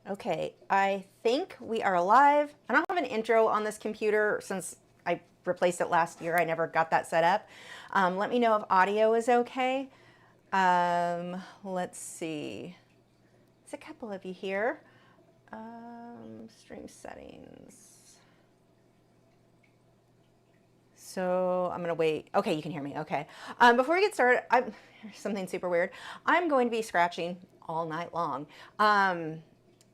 Okay, I think we are live. I don't have an intro on this computer since I replaced it last year. I never got that set up. Let me know if audio is okay. Let's see. There's a couple of you here. Stream settings. So I'm gonna wait. Okay, you can hear me. Okay. Before we get started, something super weird. I'm going to be scratching all night long.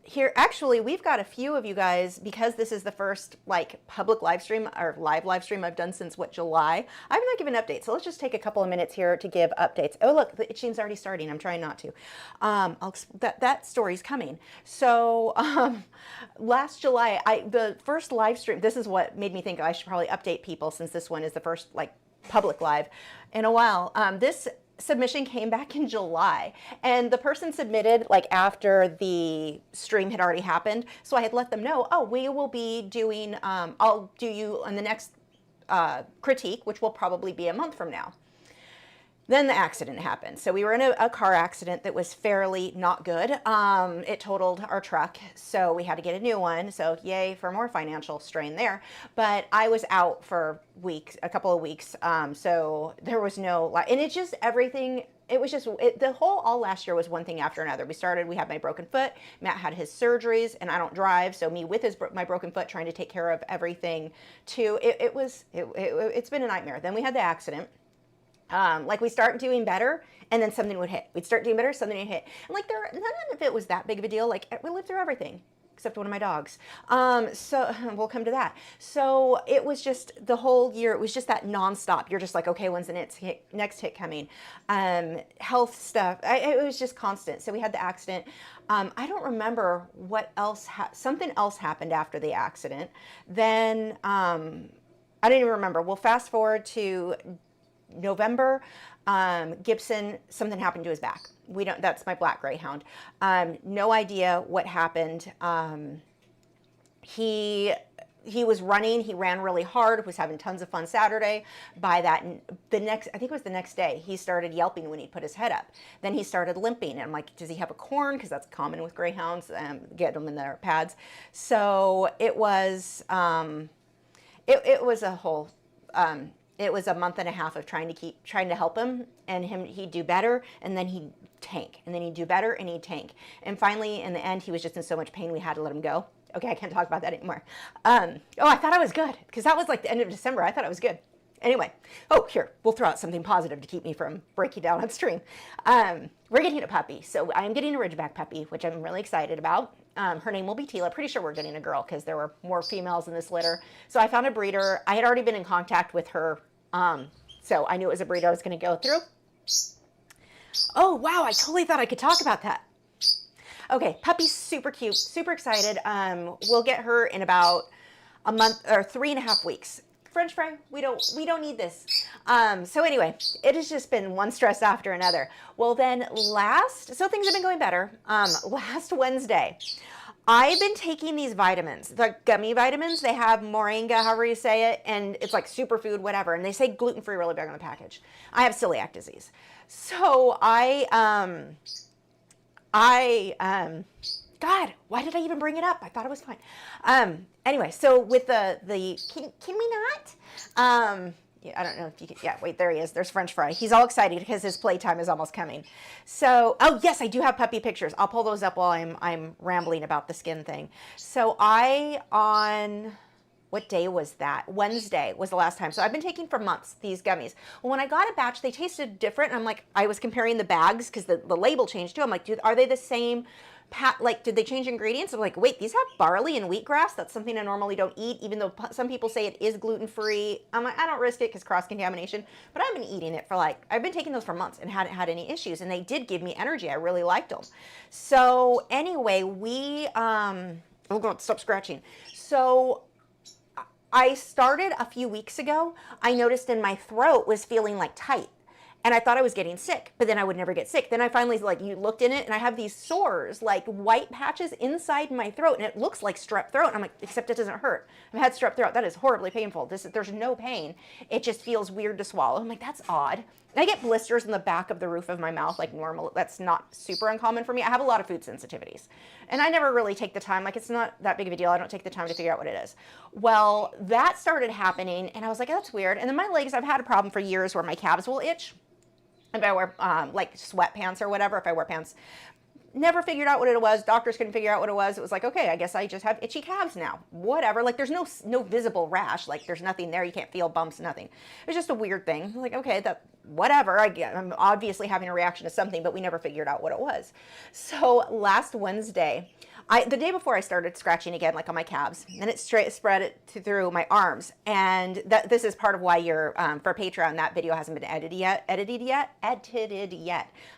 Here, actually, we've got a few of you guys, because this is the first like public live stream or live stream I've done since July. I've not given updates, so let's just take a couple of minutes here to give updates. Oh, look, the itching's already starting. I'm trying not to. That story's coming. So last July, the first live stream. This is what made me think I should probably update people, since this one is the first like public live in a while. This submission came back in July, and the person submitted like after the stream had already happened, so I had let them know, oh, we will be doing I'll do you on the next critique, which will probably be a month from now. Then the accident happened. So we were in a car accident that was fairly not good. It totaled our truck, so we had to get a new one. So yay for more financial strain there. But I was out for weeks, a couple of weeks. So there was no, and it's just everything. It was just, all last year was one thing after another. We had my broken foot. Matt had his surgeries, and I don't drive. So me with my broken foot, trying to take care of everything too. It's been a nightmare. Then we had the accident. Like we start doing better, and then something would hit. We'd start doing better, something would hit. And like none of it was that big of a deal. Like we lived through everything, except one of my dogs. So we'll come to that. So it was just the whole year. It was just that nonstop. You're just like, okay, when's the next hit coming? Health stuff. It was just constant. So we had the accident. I don't remember what else. Something else happened after the accident. Then I don't even remember. We'll fast forward to November. Gibson, something happened to his back. That's my black greyhound. No idea what happened. He was running, he ran really hard, was having tons of fun Saturday. I think it was the next day, he started yelping when he put his head up. Then he started limping, and I'm like, does he have a corn? Because that's common with greyhounds, get them in their pads. So it was, it was a whole, it was a month and a half of trying to help him, and he'd do better, and then he'd tank, and then he'd do better, and he'd tank. And finally, in the end, he was just in so much pain, we had to let him go. Okay, I can't talk about that anymore. I thought I was good, because that was like the end of December. I thought I was good. Anyway, here, we'll throw out something positive to keep me from breaking down on stream. We're getting a puppy. So I am getting a Ridgeback puppy, which I'm really excited about. Her name will be Tila. Pretty sure we're getting a girl, because there were more females in this litter. So I found a breeder. I had already been in contact with her, so I knew it was a breeder I was going to go through. Oh, wow, I totally thought I could talk about that. Okay, puppy's super cute, super excited. We'll get her in about a month or 3.5 weeks. French fry, we don't need this. So anyway, it has just been one stress after another. Well, then so things have been going better. Last Wednesday, I've been taking these vitamins, the gummy vitamins. They have moringa, however you say it, and it's like superfood, whatever. And they say gluten-free really big on the package. I have celiac disease. So God, why did I even bring it up? I thought it was fine. Anyway, so with can we not? Yeah, I don't know if you can, yeah, wait, there he is. There's French Fry. He's all excited because his playtime is almost coming. So, oh yes, I do have puppy pictures. I'll pull those up while I'm rambling about the skin thing. So what day was that? Wednesday was the last time. So I've been taking for months these gummies. Well, when I got a batch, they tasted different. And I'm like, I was comparing the bags because the label changed too. I'm like, dude, are they the same? Did they change ingredients? I'm like, wait, these have barley and wheatgrass. That's something I normally don't eat, even though some people say it is gluten-free. I'm like, I don't risk it because cross-contamination. But I've been eating it I've been taking those for months and hadn't had any issues. And they did give me energy. I really liked them. So anyway, oh God, stop scratching. So I started a few weeks ago. I noticed in my throat was feeling like tight. And I thought I was getting sick, but then I would never get sick. Then I finally you looked in it, and I have these sores, like white patches inside my throat, and it looks like strep throat. And I'm like, except it doesn't hurt. I've had strep throat. That is horribly painful. There's no pain. It just feels weird to swallow. I'm like, that's odd. I get blisters in the back of the roof of my mouth like normal. That's not super uncommon for me. I have a lot of food sensitivities. And I never really take the time, like it's not that big of a deal. I don't take the time to figure out what it is. Well, that started happening and I was like, oh, that's weird. And then my legs, I've had a problem for years where my calves will itch if I wear like sweatpants or whatever, if I wear pants. Never figured out what it was. Doctors couldn't figure out what it was. It was like, okay, I guess I just have itchy calves now. Whatever. Like there's no visible rash. Like there's nothing there. You can't feel bumps, nothing. It was just a weird thing. Like, okay, that whatever. I'm obviously having a reaction to something, but we never figured out what it was. So last Wednesday, the day before I started scratching again, like on my calves, and it spread it through my arms. And this is part of why you're, for Patreon, that video hasn't been edited yet.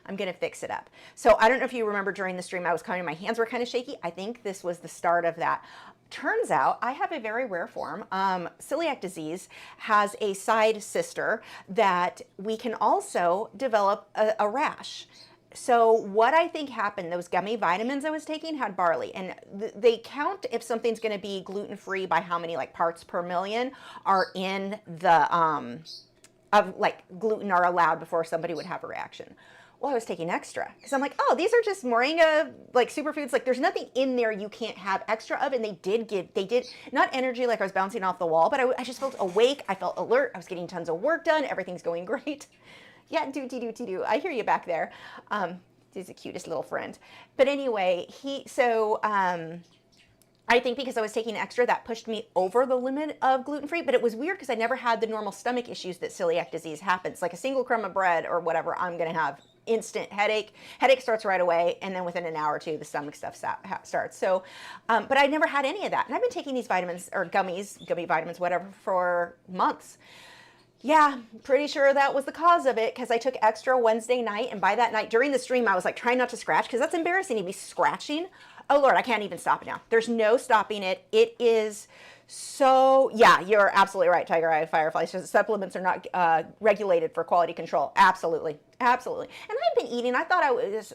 I'm going to fix it up. So I don't know if you remember during the stream, I was my hands were kind of shaky. I think this was the start of that. Turns out I have a very rare form. Celiac disease has a side sister that we can also develop a rash. So what I think happened, those gummy vitamins I was taking had barley, and they count if something's going to be gluten-free by how many like parts per million are in the of like gluten are allowed before somebody would have a reaction. Well, I was taking extra because I'm like, oh, these are just moringa like superfoods. Like there's nothing in there you can't have extra of. And they did not energy like I was bouncing off the wall, but I just felt awake. I felt alert. I was getting tons of work done. Everything's going great. Yeah, do. I hear you back there. He's the cutest little friend. But anyway, I think because I was taking extra, that pushed me over the limit of gluten-free, but it was weird because I never had the normal stomach issues that celiac disease happens. Like a single crumb of bread or whatever, I'm going to have instant headache. Headache starts right away, and then within an hour or two, the stomach stuff starts. So, but I never had any of that. And I've been taking these vitamins, or gummy vitamins, whatever, for months. Yeah, pretty sure that was the cause of it because I took extra Wednesday night, and by that night, during the stream, I was like trying not to scratch because that's embarrassing to be scratching. Oh Lord, I can't even stop it now. There's no stopping it. It is so, yeah, you're absolutely right, Tiger Eye Firefly. So supplements are not regulated for quality control. Absolutely. Absolutely. And I've been eating, I thought I was,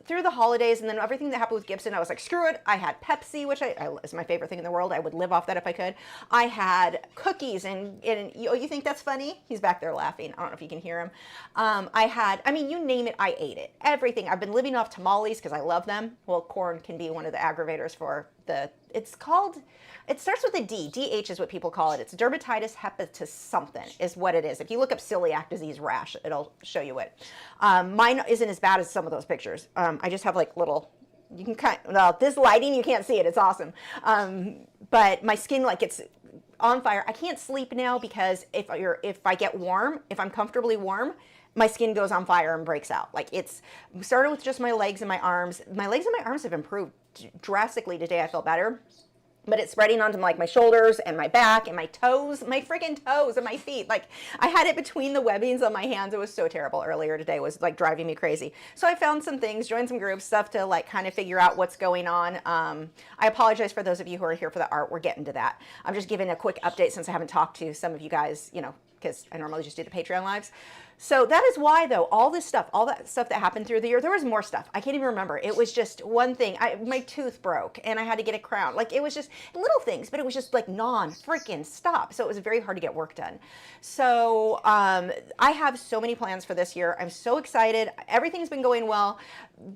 through the holidays and then everything that happened with Gibson, I was like, screw it. I had Pepsi, which is my favorite thing in the world. I would live off that if I could. I had cookies and you think that's funny? He's back there laughing. I don't know if you can hear him. You name it, I ate it. Everything. I've been living off tamales because I love them. Well, corn can be one of the aggravators for it starts with a D. DH is what people call it. It's dermatitis hepatis something is what it is. If you look up celiac disease rash, it'll show you it. Mine isn't as bad as some of those pictures. I just have like little, you can this lighting, you can't see it. It's awesome. But my skin, like it's on fire. I can't sleep now because if I get warm, if I'm comfortably warm, my skin goes on fire and breaks out. Like it's started with just my legs and my arms. My legs and my arms have improved drastically today. I feel better. But it's spreading onto like my shoulders and my back and my toes, my freaking toes and my feet. Like I had it between the webbings on my hands. It was so terrible earlier today. It was like driving me crazy. So I found some things, joined some groups, stuff to like kind of figure out what's going on. I apologize for those of you who are here for the art. We're getting to that. I'm just giving a quick update since I haven't talked to some of you guys, because I normally just do the Patreon lives. So that is why, though, all that stuff that happened through the year, there was more stuff. I can't even remember. It was just one thing. My tooth broke, and I had to get a crown. Like, it was just little things, but it was just, like, non-freaking stop. So it was very hard to get work done. So I have so many plans for this year. I'm so excited. Everything's been going well.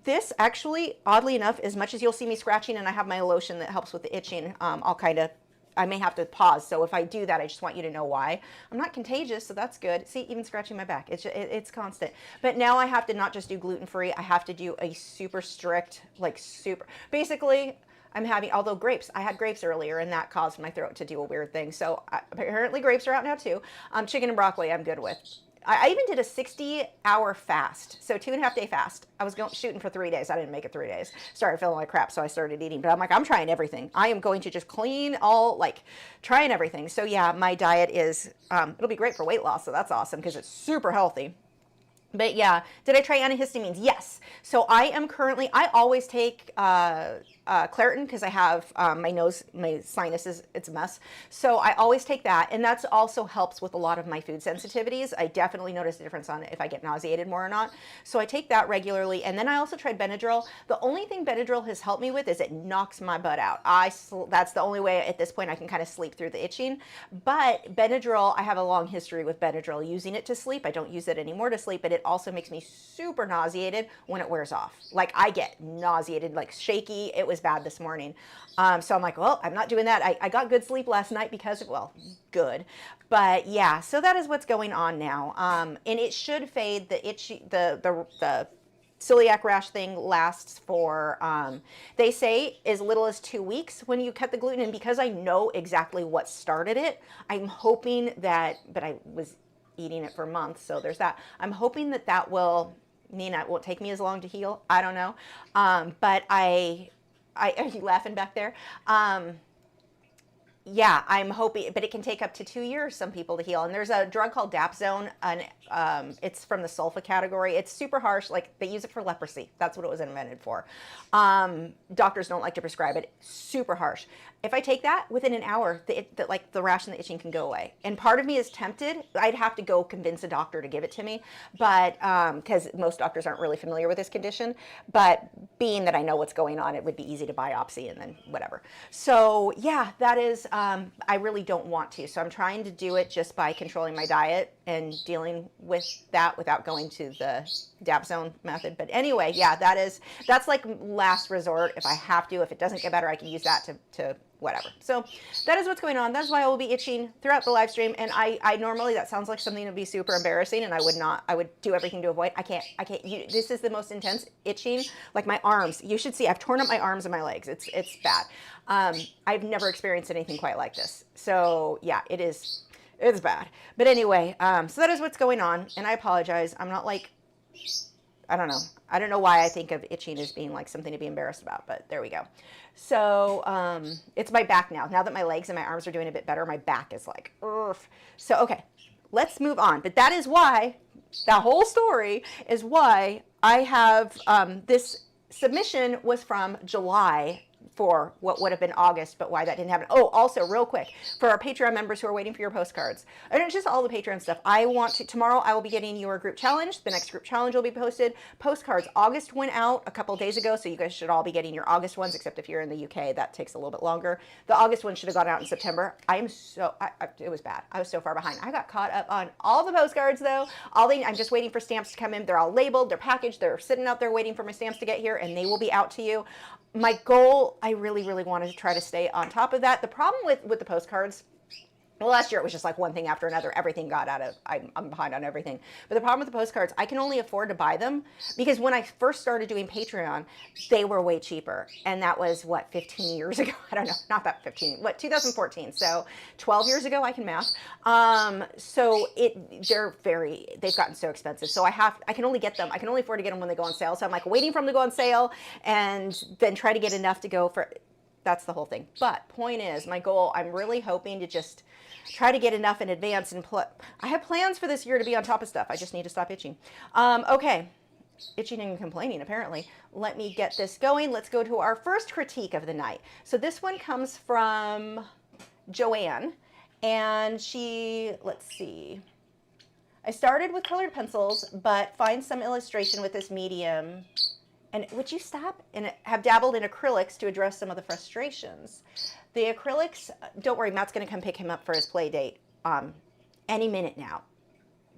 This actually, oddly enough, as much as you'll see me scratching, and I have my lotion that helps with the itching, I may have to pause. So if I do that, I just want you to know why. I'm not contagious, so that's good. See, even scratching my back, it's constant. But now I have to not just do gluten-free, I have to do a super strict, basically, I'm having, although grapes, I had grapes earlier and that caused my throat to do a weird thing. So apparently grapes are out now too. Chicken and broccoli I'm good with. I even did a 60-hour fast, so 2.5 day fast. I was shooting for 3 days. I didn't make it 3 days. Started feeling like crap, so I started eating. But I'm like, I'm trying everything. I am going to just clean trying everything. So yeah, my diet is, it'll be great for weight loss, so that's awesome because it's super healthy. But yeah, did I try antihistamines? Yes. So I am currently, I always take Claritin because I have my nose, my sinuses, it's a mess. So I always take that, and that's also helps with a lot of my food sensitivities. I definitely notice a difference on if I get nauseated more or not. So I take that regularly, and then I also tried Benadryl. The only thing Benadryl has helped me with is it knocks my butt out. That's the only way at this point I can kind of sleep through the itching. But Benadryl, I have a long history with Benadryl, using it to sleep. I don't use it anymore to sleep, but it also makes me super nauseated when it wears off. Like I get nauseated, like shaky. It was bad this morning. So I'm like, well, I'm not doing that. I got good sleep last night because of, well, good. But yeah, so that is what's going on now. And it should fade. The itchy, the celiac rash thing lasts for, they say as little as 2 weeks when you cut the gluten. And because I know exactly what started it, I'm hoping that, but I was eating it for months, so there's that. I'm hoping that that will mean it won't take me as long to heal. I don't know. But are you laughing back there? Yeah, I'm hoping, but it can take up to 2 years, some people, to heal. And there's a drug called Dapsone, and it's from the sulfa category. It's super harsh. Like, they use it for leprosy. That's what it was invented for. Doctors don't like to prescribe it. Super harsh. If I take that, within an hour, the rash and the itching can go away. And part of me is tempted. I'd have to go convince a doctor to give it to me, but because most doctors aren't really familiar with this condition. But being that I know what's going on, it would be easy to biopsy and then whatever. So yeah, that is, I really don't want to. So I'm trying to do it just by controlling my diet and dealing with that without going to the Dapsone method. But anyway, yeah, that's like last resort. If I have to, if it doesn't get better, I can use that to whatever. So that is what's going on. That's why I will be itching throughout the live stream. And I normally, that sounds like something that would be super embarrassing, and I would do everything to avoid. I can't, this is the most intense itching, like my arms. You should see, I've torn up my arms and my legs. It's bad. I've never experienced anything quite like this. So yeah, it's bad. But anyway, so that is what's going on. And I apologize. I'm not like, I don't know. I don't know why I think of itching as being like something to be embarrassed about, but there we go. So it's my back now. Now that my legs and my arms are doing a bit better, my back is like, ugh. So, okay, let's move on. But that is why, that whole story is why I have, this submission was from July for what would have been August, but why that didn't happen. Oh, also real quick, for our Patreon members who are waiting for your postcards, and it's just all the Patreon stuff. Tomorrow I will be getting your group challenge. The next group challenge will be posted. Postcards, August went out a couple days ago, so you guys should all be getting your August ones, except if you're in the UK, that takes a little bit longer. The August one should have gone out in September. It was bad. I was so far behind. I got caught up on all the postcards though. I'm just waiting for stamps to come in. They're all labeled, they're packaged, they're sitting out there waiting for my stamps to get here, and they will be out to you. My goal, I really, really wanted to try to stay on top of that. The problem with the postcards, well, last year it was just like one thing after another. Everything got out of, I'm behind on everything. But the problem with the postcards, I can only afford to buy them because when I first started doing Patreon, they were way cheaper. And that was, what, 15 years ago? I don't know, not that 15, 2014. So 12 years ago, I can math. So they've gotten so expensive. So I can only get them, I can only afford to get them when they go on sale. So I'm like waiting for them to go on sale and then try to get enough to go for, that's the whole thing. But point is, my goal, I'm really hoping to just try to get enough in advance. And I have plans for this year to be on top of stuff. I just need to stop itching. Okay, itching and complaining apparently. Let me get this going. Let's go to our first critique of the night. So this one comes from Joanne, and let's see. I started with colored pencils, but find some illustration with this medium. And would you stop? And have dabbled in acrylics to address some of the frustrations. The acrylics, don't worry, Matt's going to come pick him up for his play date any minute now.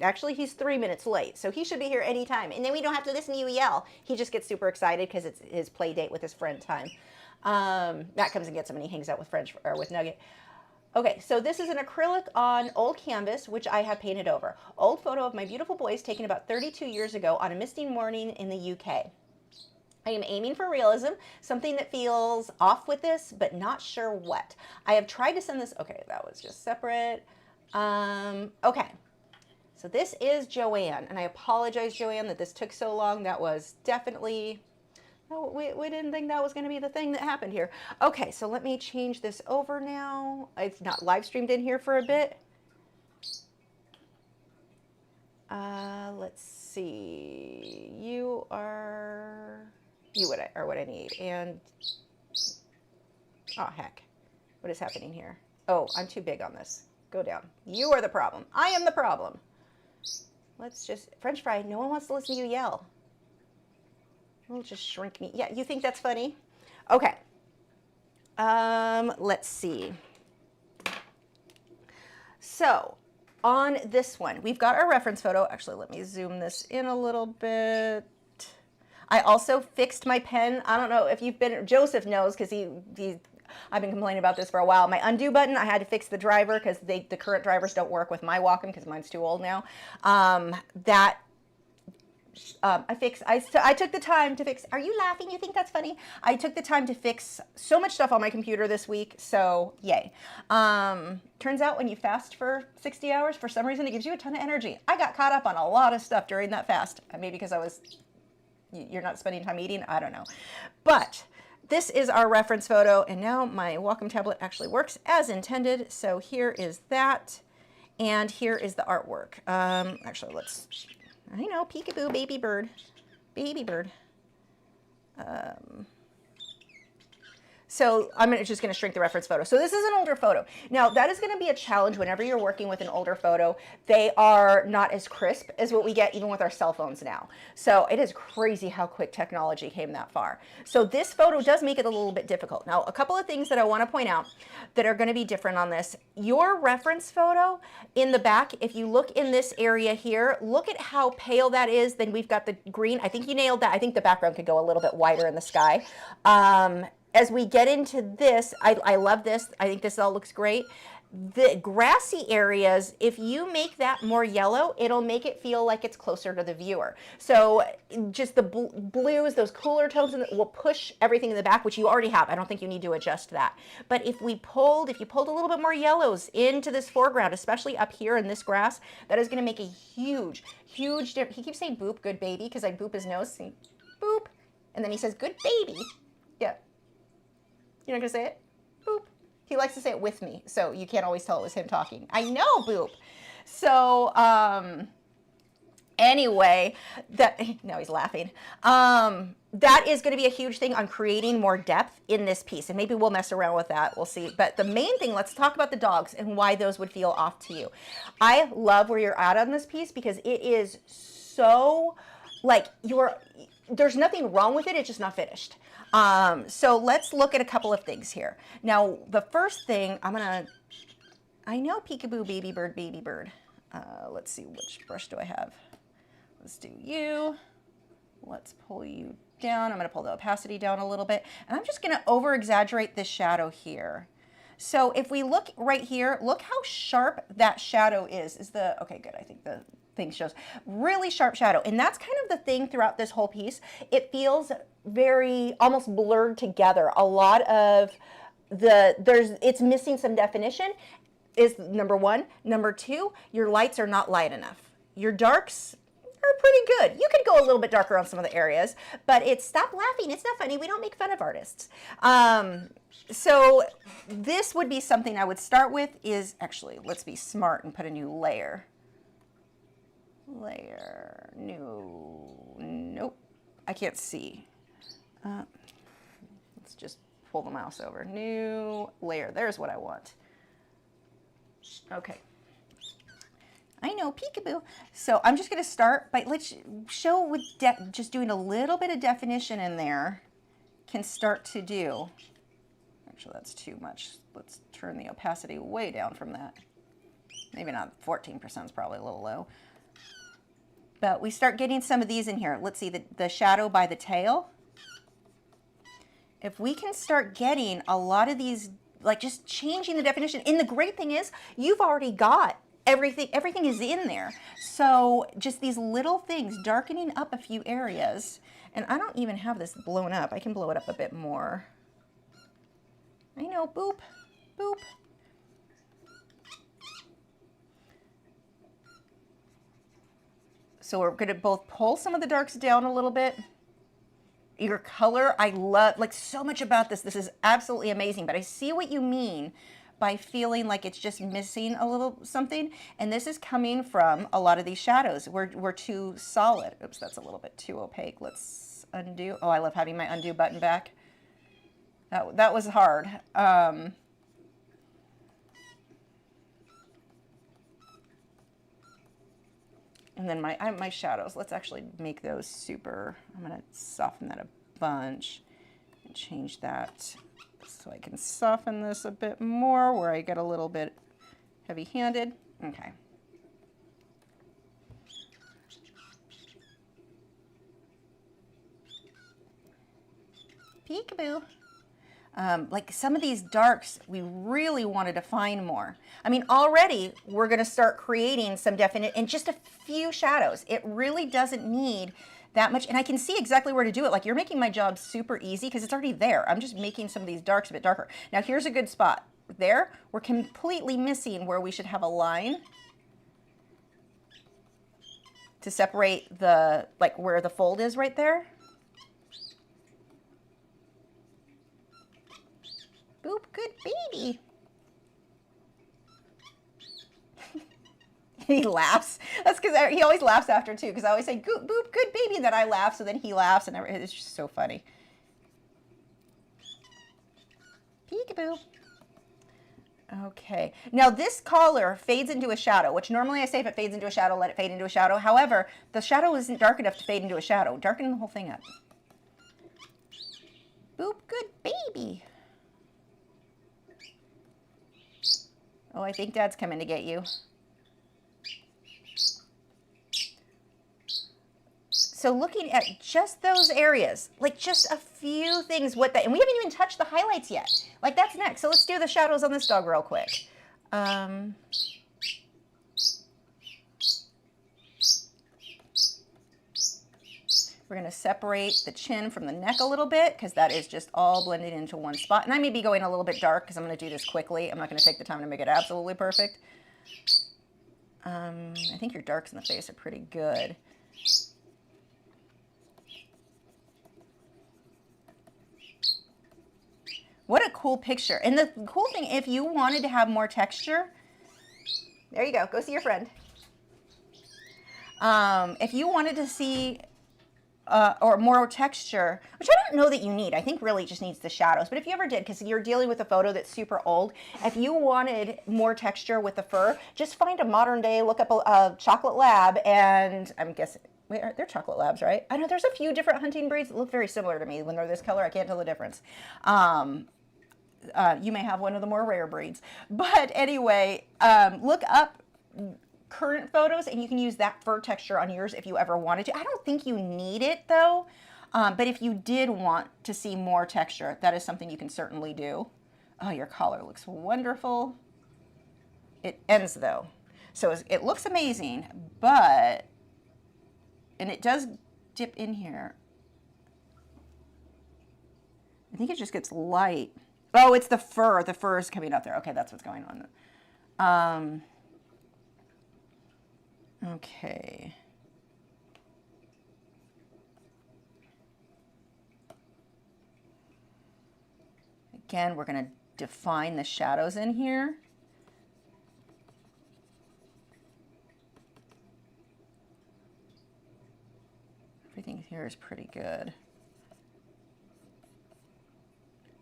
Actually, he's 3 minutes late, so he should be here anytime. And then we don't have to listen to you yell. He just gets super excited because it's his play date with his friend time. Matt comes and gets him, and he hangs out with Nugget. Okay, so this is an acrylic on old canvas, which I have painted over. Old photo of my beautiful boys taken about 32 years ago on a misty morning in the UK. I am aiming for realism, something that feels off with this, but not sure what. I have tried to send this, okay, that was just separate. Okay, so this is Joanne, and I apologize, Joanne, that this took so long. That was definitely, oh, we didn't think that was gonna be the thing that happened here. Okay, so let me change this over now. I've not live streamed in here for a bit. Let's see, you are what I need, and Oh, heck. What is happening here? Oh, I'm too big on this. Go down. You are the problem. I am the problem. Let's just, French fry, no one wants to listen to you yell. We'll just shrink me. Yeah, you think that's funny? Okay. Let's see. So on this one, we've got our reference photo. Actually, let me zoom this in a little bit. I also fixed my pen. I don't know if you've been, Joseph knows because I've been complaining about this for a while. My undo button, I had to fix the driver because the current drivers don't work with my Wacom because mine's too old now. I took the time to fix, are you laughing? You think that's funny? I took the time to fix so much stuff on my computer this week, so yay. Turns out when you fast for 60 hours, for some reason it gives you a ton of energy. I got caught up on a lot of stuff during that fast. Maybe because you're not spending time eating, I don't know. But this is our reference photo, and now my Wacom tablet actually works as intended. So here is that, and here is the artwork. Actually, I know, peekaboo, baby bird. Baby bird. So I'm just going to shrink the reference photo. So this is an older photo. Now that is going to be a challenge whenever you're working with an older photo. They are not as crisp as what we get even with our cell phones now. So it is crazy how quick technology came that far. So this photo does make it a little bit difficult. Now a couple of things that I want to point out that are going to be different on this. Your reference photo in the back, if you look in this area here, look at how pale that is. Then we've got the green. I think you nailed that. I think the background could go a little bit wider in the sky. As we get into this, I love this. I think this all looks great. The grassy areas, if you make that more yellow, it'll make it feel like it's closer to the viewer. So just the blues, those cooler tones, will push everything in the back, which you already have. I don't think you need to adjust that. But if you pulled a little bit more yellows into this foreground, especially up here in this grass, that is going to make a huge, huge difference. He keeps saying boop, good baby, because I boop his nose, saying boop. And then he says, good baby. Yeah. You're not gonna say it? Boop. He likes to say it with me, so you can't always tell it was him talking. I know, boop. So, anyway, now he's laughing. That is gonna be a huge thing on creating more depth in this piece, and maybe we'll mess around with that, we'll see. But the main thing, let's talk about the dogs and why those would feel off to you. I love where you're at on this piece because it is so, like, there's nothing wrong with it, it's just not finished. So let's look at a couple of things here. Now, the first thing I know peekaboo, baby bird, baby bird. Let's see, which brush do I have? Let's do you. Let's pull you down. I'm going to pull the opacity down a little bit. And I'm just going to over exaggerate this shadow here. So if we look right here, look how sharp that shadow is. Okay, good. I think the thing shows really sharp shadow. And that's kind of the thing throughout this whole piece. It feels very almost blurred together. A lot of it's missing some definition is number one. Number two, your lights are not light enough. Your darks are pretty good. You could go a little bit darker on some of the areas, but stop laughing. It's not funny. We don't make fun of artists. So this would be something I would start with is actually, let's be smart and put a new layer. Nope, I can't see. Let's just pull the mouse over. New layer, there's what I want. Okay. I know, peekaboo. So I'm just gonna start by, let's show with just doing a little bit of definition in there can start to do. Actually, that's too much. Let's turn the opacity way down from that. Maybe not, 14% is probably a little low. But we start getting some of these in here. Let's see, the shadow by the tail. If we can start getting a lot of these, like just changing the definition. And the great thing is, you've already got everything is in there. So just these little things, darkening up a few areas. And I don't even have this blown up. I can blow it up a bit more. I know, boop, boop. So we're gonna both pull some of the darks down a little bit. Your color, I love, like so much about this. This is absolutely amazing, but I see what you mean by feeling like it's just missing a little something. And this is coming from a lot of these shadows. We're too solid. Oops, that's a little bit too opaque. Let's undo. Oh, I love having my undo button back. That was hard. And then my shadows, let's actually make those super, I'm going to soften that a bunch and change that so I can soften this a bit more where I get a little bit heavy-handed. Okay. Peekaboo. Like some of these darks, we really want to define more. I mean, already we're going to start creating some definite, and just a few shadows. It really doesn't need that much. And I can see exactly where to do it. Like, you're making my job super easy because it's already there. I'm just making some of these darks a bit darker. Now, here's a good spot. There, we're completely missing where we should have a line to separate the, like where the fold is right there. Boop, good baby. He laughs. That's because he always laughs after too, because I always say, boop, good baby, and then I laugh, so then he laughs, and it's just so funny. Peekaboo. Okay, now this color fades into a shadow, which normally I say if it fades into a shadow, let it fade into a shadow. However, the shadow isn't dark enough to fade into a shadow. Darken the whole thing up. Boop, good baby. Oh, I think Dad's coming to get you. So looking at just those areas, like just a few things with that, and we haven't even touched the highlights yet. Like, that's next. So let's do the shadows on this dog real quick. We're going to separate the chin from the neck a little bit because that is just all blended into one spot. And I may be going a little bit dark because I'm going to do this quickly. I'm not going to take the time to make it absolutely perfect. I think your darks in the face are pretty good. What a cool picture. And the cool thing, if you wanted to have more texture, there you go. Go see your friend. If you wanted to see or more texture, which I don't know that you need. I think really it just needs the shadows. But if you ever did, because you're dealing with a photo that's super old, if you wanted more texture with the fur, just find a modern day, look up a chocolate lab, and I'm guessing, wait, they're chocolate labs, right? I know there's a few different hunting breeds that look very similar to me. When they're this color, I can't tell the difference. You may have one of the more rare breeds. But anyway, look up current photos and you can use that fur texture on yours if you ever wanted to. I don't think you need it though, but if you did want to see more texture, that is something you can certainly do. Oh, your collar looks wonderful. It ends though. So it looks amazing, but, and it does dip in here. I think it just gets light. Oh, it's the fur. The fur is coming out there. Okay, that's what's going on. Okay. Again, we're going to define the shadows in here. Everything here is pretty good.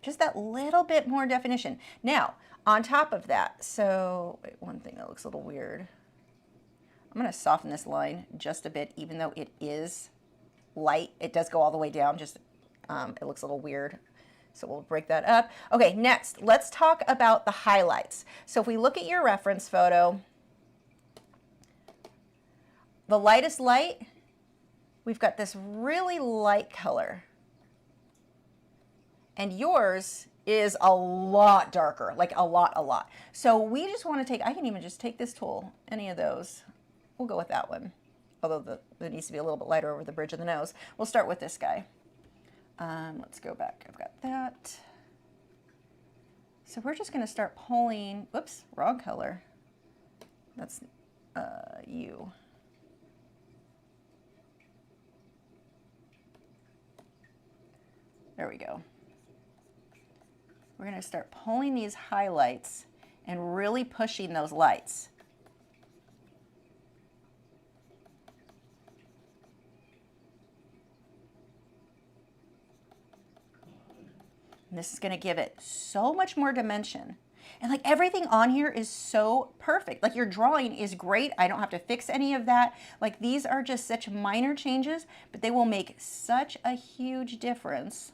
Just that little bit more definition. Now, on top of that, so wait, one thing that looks a little weird. I'm going to soften this line just a bit, even though it is light. It does go all the way down, just it looks a little weird. So we'll break that up. Okay, next, let's talk about the highlights. So if we look at your reference photo, the lightest light, we've got this really light color. And yours is a lot darker, like a lot. So we just want to take, I can even just take this tool, any of those. We'll go with that one. Although it needs to be a little bit lighter over the bridge of the nose. We'll start with this guy. Let's go back. I've got that. So we're just going to start pulling, whoops, wrong color. That's you. There we go. We're going to start pulling these highlights and really pushing those lights. And this is going to give it so much more dimension. And like everything on here is so perfect. Like your drawing is great. I don't have to fix any of that. Like these are just such minor changes, but they will make such a huge difference.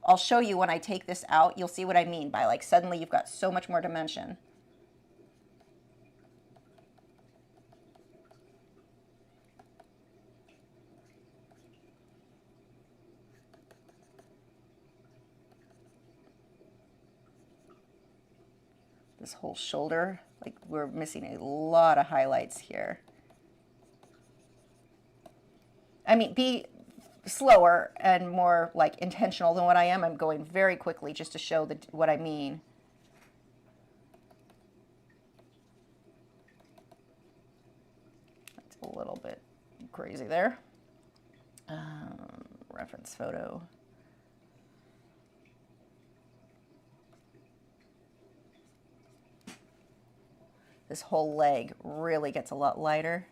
I'll show you when I take this out. You'll see what I mean by like suddenly you've got so much more dimension. This whole shoulder, like we're missing a lot of highlights here. I mean, be slower and more like intentional than what I am. I'm going very quickly just to show what I mean. That's a little bit crazy there. Reference photo. This whole leg really gets a lot lighter.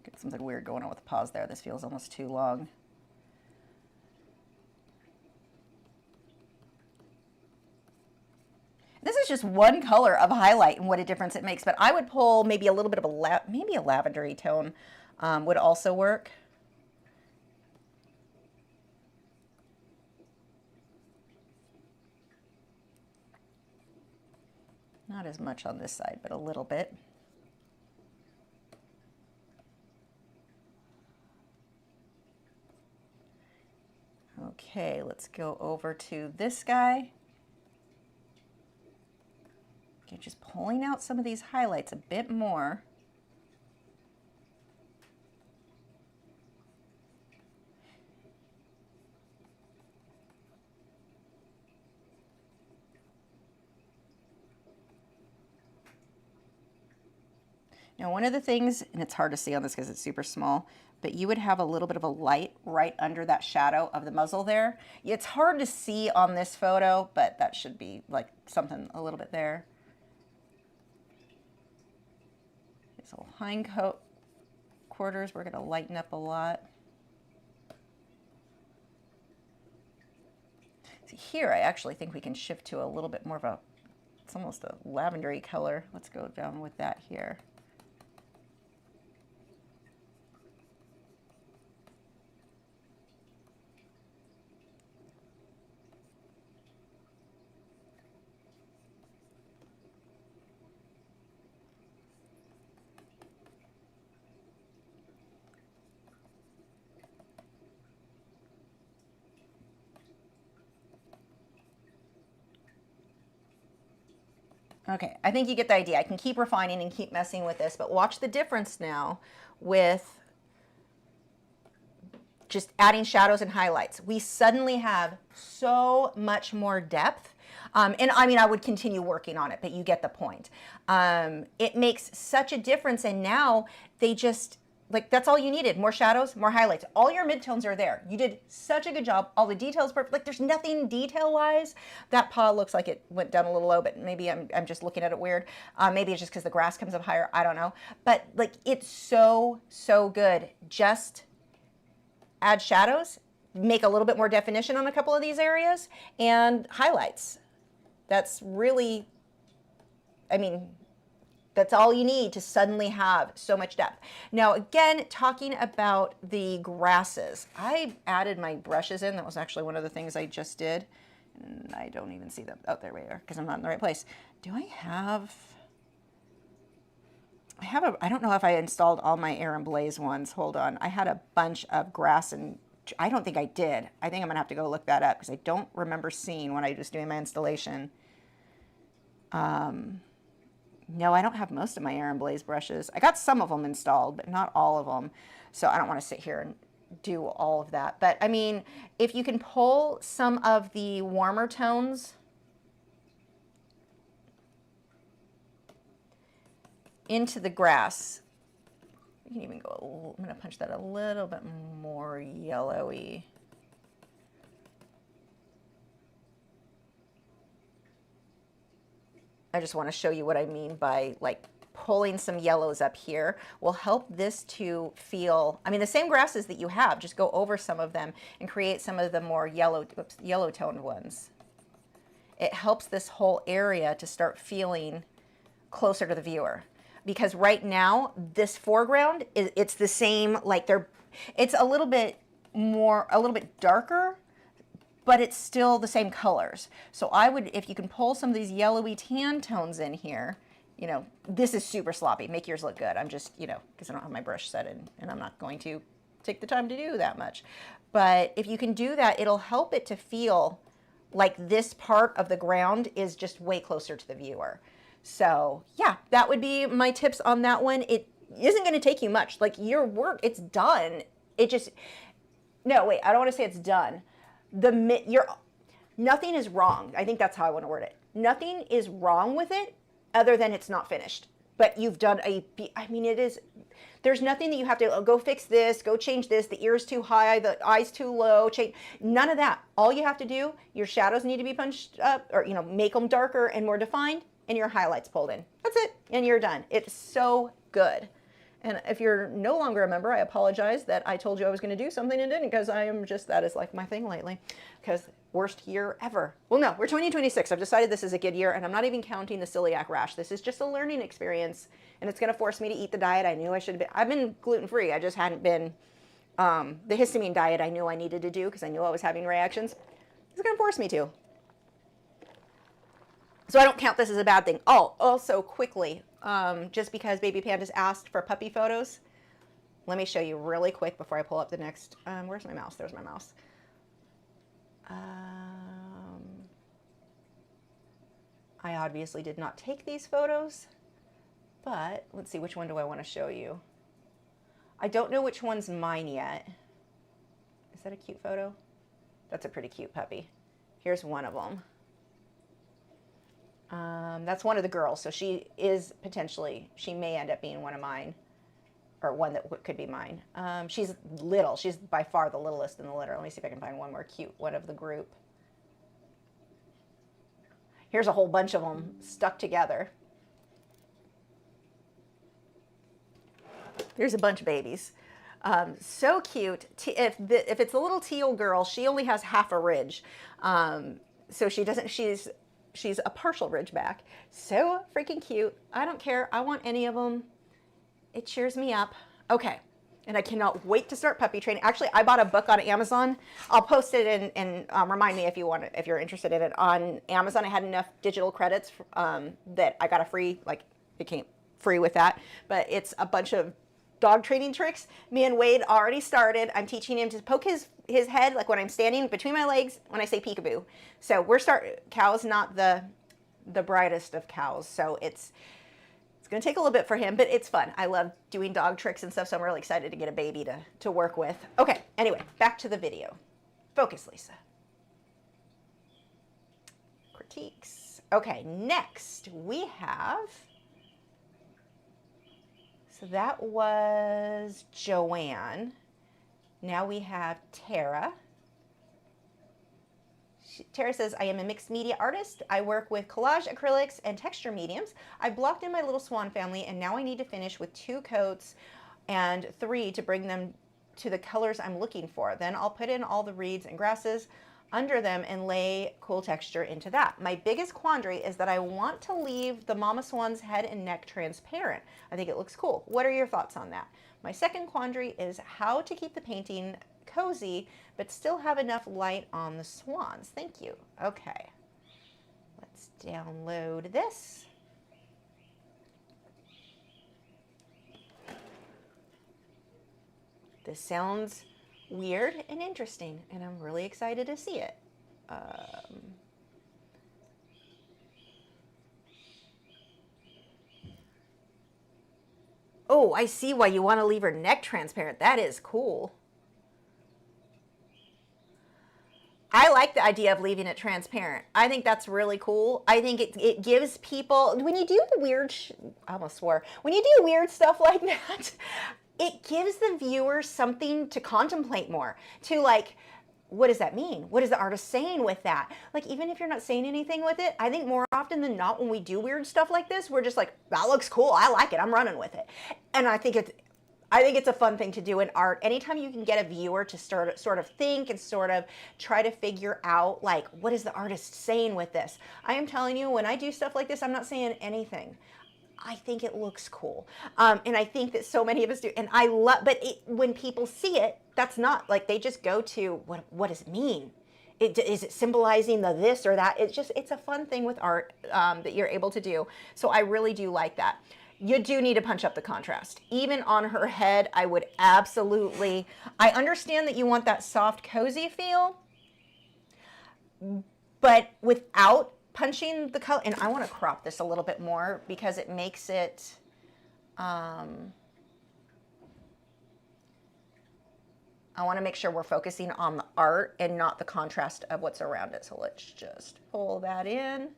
Get something weird going on with the pause there. This feels almost too long. This is just one color of highlight and what a difference it makes, but I would pull maybe a little bit of maybe a lavendery tone would also work. Not as much on this side, but a little bit. Okay, let's go over to this guy. Okay, just pulling out some of these highlights a bit more. Now, one of the things, and it's hard to see on this because it's super small, but you would have a little bit of a light right under that shadow of the muzzle there. It's hard to see on this photo, but that should be like something a little bit there. These little hindcoat quarters, we're going to lighten up a lot. See, here I actually think we can shift to a little bit more of a, it's almost a lavendery color. Let's go down with that here. Okay, I think you get the idea. I can keep refining and keep messing with this, but watch the difference now with just adding shadows and highlights. We suddenly have so much more depth. And I mean, I would continue working on it, but you get the point. It makes such a difference, and now they just, like, that's all you needed. More shadows, more highlights. All your midtones are there. You did such a good job. All the details perfect. Like, there's nothing detail-wise. That paw looks like it went down a little low, but maybe I'm just looking at it weird. Maybe it's just because the grass comes up higher. I don't know. But, like, it's so, so good. Just add shadows, make a little bit more definition on a couple of these areas, and highlights. That's really, I mean, that's all you need to suddenly have so much depth. Now, again, talking about the grasses, I added my brushes in. That was actually one of the things I just did. And I don't even see them. Oh, there we are, because I'm not in the right place. Do I have I don't know if I installed all my Air and Blaze ones. Hold on. I had a bunch of grass, and I don't think I did. I think I'm going to have to go look that up because I don't remember seeing when I was doing my installation. No, I don't have most of my Air and Blaze brushes. I got some of them installed, but not all of them. So I don't want to sit here and do all of that. But I mean, if you can pull some of the warmer tones into the grass, you can even go, I'm going to punch that a little bit more yellowy. I just want to show you what I mean by like pulling some yellows up here will help this to feel, I mean, the same grasses that you have, just go over some of them and create some of the more yellow toned ones. It helps this whole area to start feeling closer to the viewer. Because right now, this foreground, it's the same, like it's a little bit darker, but it's still the same colors. So I would, if you can pull some of these yellowy tan tones in here, you know, this is super sloppy. Make yours look good. I'm just, you know, because I don't have my brush set in and I'm not going to take the time to do that much. But if you can do that, it'll help it to feel like this part of the ground is just way closer to the viewer. So yeah, that would be my tips on that one. It isn't going to take you much. Like your work, it's done. It just, no, wait, I don't want to say it's done. Nothing is wrong. I think that's how I want to word it. Nothing is wrong with it other than it's not finished. But you've done I mean, there's nothing that you have to go fix this, go change this, the ear's too high, the eye's too low, change, none of that. All you have to do, your shadows need to be punched up or, you know, make them darker and more defined and your highlights pulled in. That's it. And you're done. It's so good. And if you're no longer a member, I apologize that I told you I was going to do something and didn't, because I am just, that is like my thing lately. Because worst year ever. Well, no, we're 2026. I've decided this is a good year, and I'm not even counting the celiac rash. This is just a learning experience, and it's going to force me to eat the diet I knew I should have been. I've been gluten-free. I just hadn't been the histamine diet I knew I needed to do because I knew I was having reactions. It's going to force me to. So I don't count this as a bad thing. Oh, also quickly, just because Baby Panda's asked for puppy photos, let me show you really quick before I pull up the next, where's my mouse? There's my mouse. I obviously did not take these photos, but let's see, which one do I want to show you? I don't know which one's mine yet. Is that a cute photo? That's a pretty cute puppy. Here's one of them. That's one of the girls, so she is potentially, she may end up being one of mine, or one that could be mine. She's little. She's by far the littlest in the litter. Let me see if I can find one more cute one of the group. Here's a whole bunch of them stuck together. There's a bunch of babies. So cute. If it's a little teal girl, she only has half a ridge. So she doesn't, she's a partial ridgeback. So freaking cute. I don't care. I want any of them. It cheers me up. Okay. And I cannot wait to start puppy training. Actually, I bought a book on Amazon. I'll post it and remind me if you want it, if you're interested in it. On Amazon, I had enough digital credits that I got a free, like it came free with that. But it's a bunch of dog training tricks. Me and Wade already started. I'm teaching him to poke his head, like when I'm standing between my legs when I say peekaboo. So we're cow's not the brightest of cows, so it's going to take a little bit for him, but it's fun. I love doing dog tricks and stuff, so I'm really excited to get a baby to work with. Okay, anyway, back to the video. Focus, Lisa. Critiques. Okay, next we have, so that was Joanne. Now we have Tara. Tara says, I am a mixed media artist. I work with collage, acrylics, and texture mediums. I blocked in my little swan family, and now I need to finish with 2 coats and 3 to bring them to the colors I'm looking for. Then I'll put in all the reeds and grasses under them and lay cool texture into that. My biggest quandary is that I want to leave the mama swan's head and neck transparent. I think it looks cool. What are your thoughts on that? My second quandary is how to keep the painting cozy but still have enough light on the swans. Thank you. Okay, let's download this. This sounds weird and interesting, and I'm really excited to see it. Oh, I see why you want to leave her neck transparent. That is cool. I like the idea of leaving it transparent. I think that's really cool. I think it gives people, when you do the weird, I almost swore, when you do weird stuff like that, it gives the viewer something to contemplate more, to like what does that mean? What is the artist saying with that? Like, even if you're not saying anything with it, I think more often than not, when we do weird stuff like this, we're just like, that looks cool. I like it. I'm running with it. And I think it's a fun thing to do in art. Anytime you can get a viewer to sort of think and sort of try to figure out, like, what is the artist saying with this? I am telling you, when I do stuff like this, I'm not saying anything. I think it looks cool. And I think that so many of us do. And I love, but when people see it, that's not like, they just go to, what does it mean? Is it symbolizing the this or that? It's a fun thing with art that you're able to do. So I really do like that. You do need to punch up the contrast. Even on her head, I would absolutely, I understand that you want that soft, cozy feel, but without punching the color, and I want to crop this a little bit more because it makes it, I want to make sure we're focusing on the art and not the contrast of what's around it. So let's just pull that in.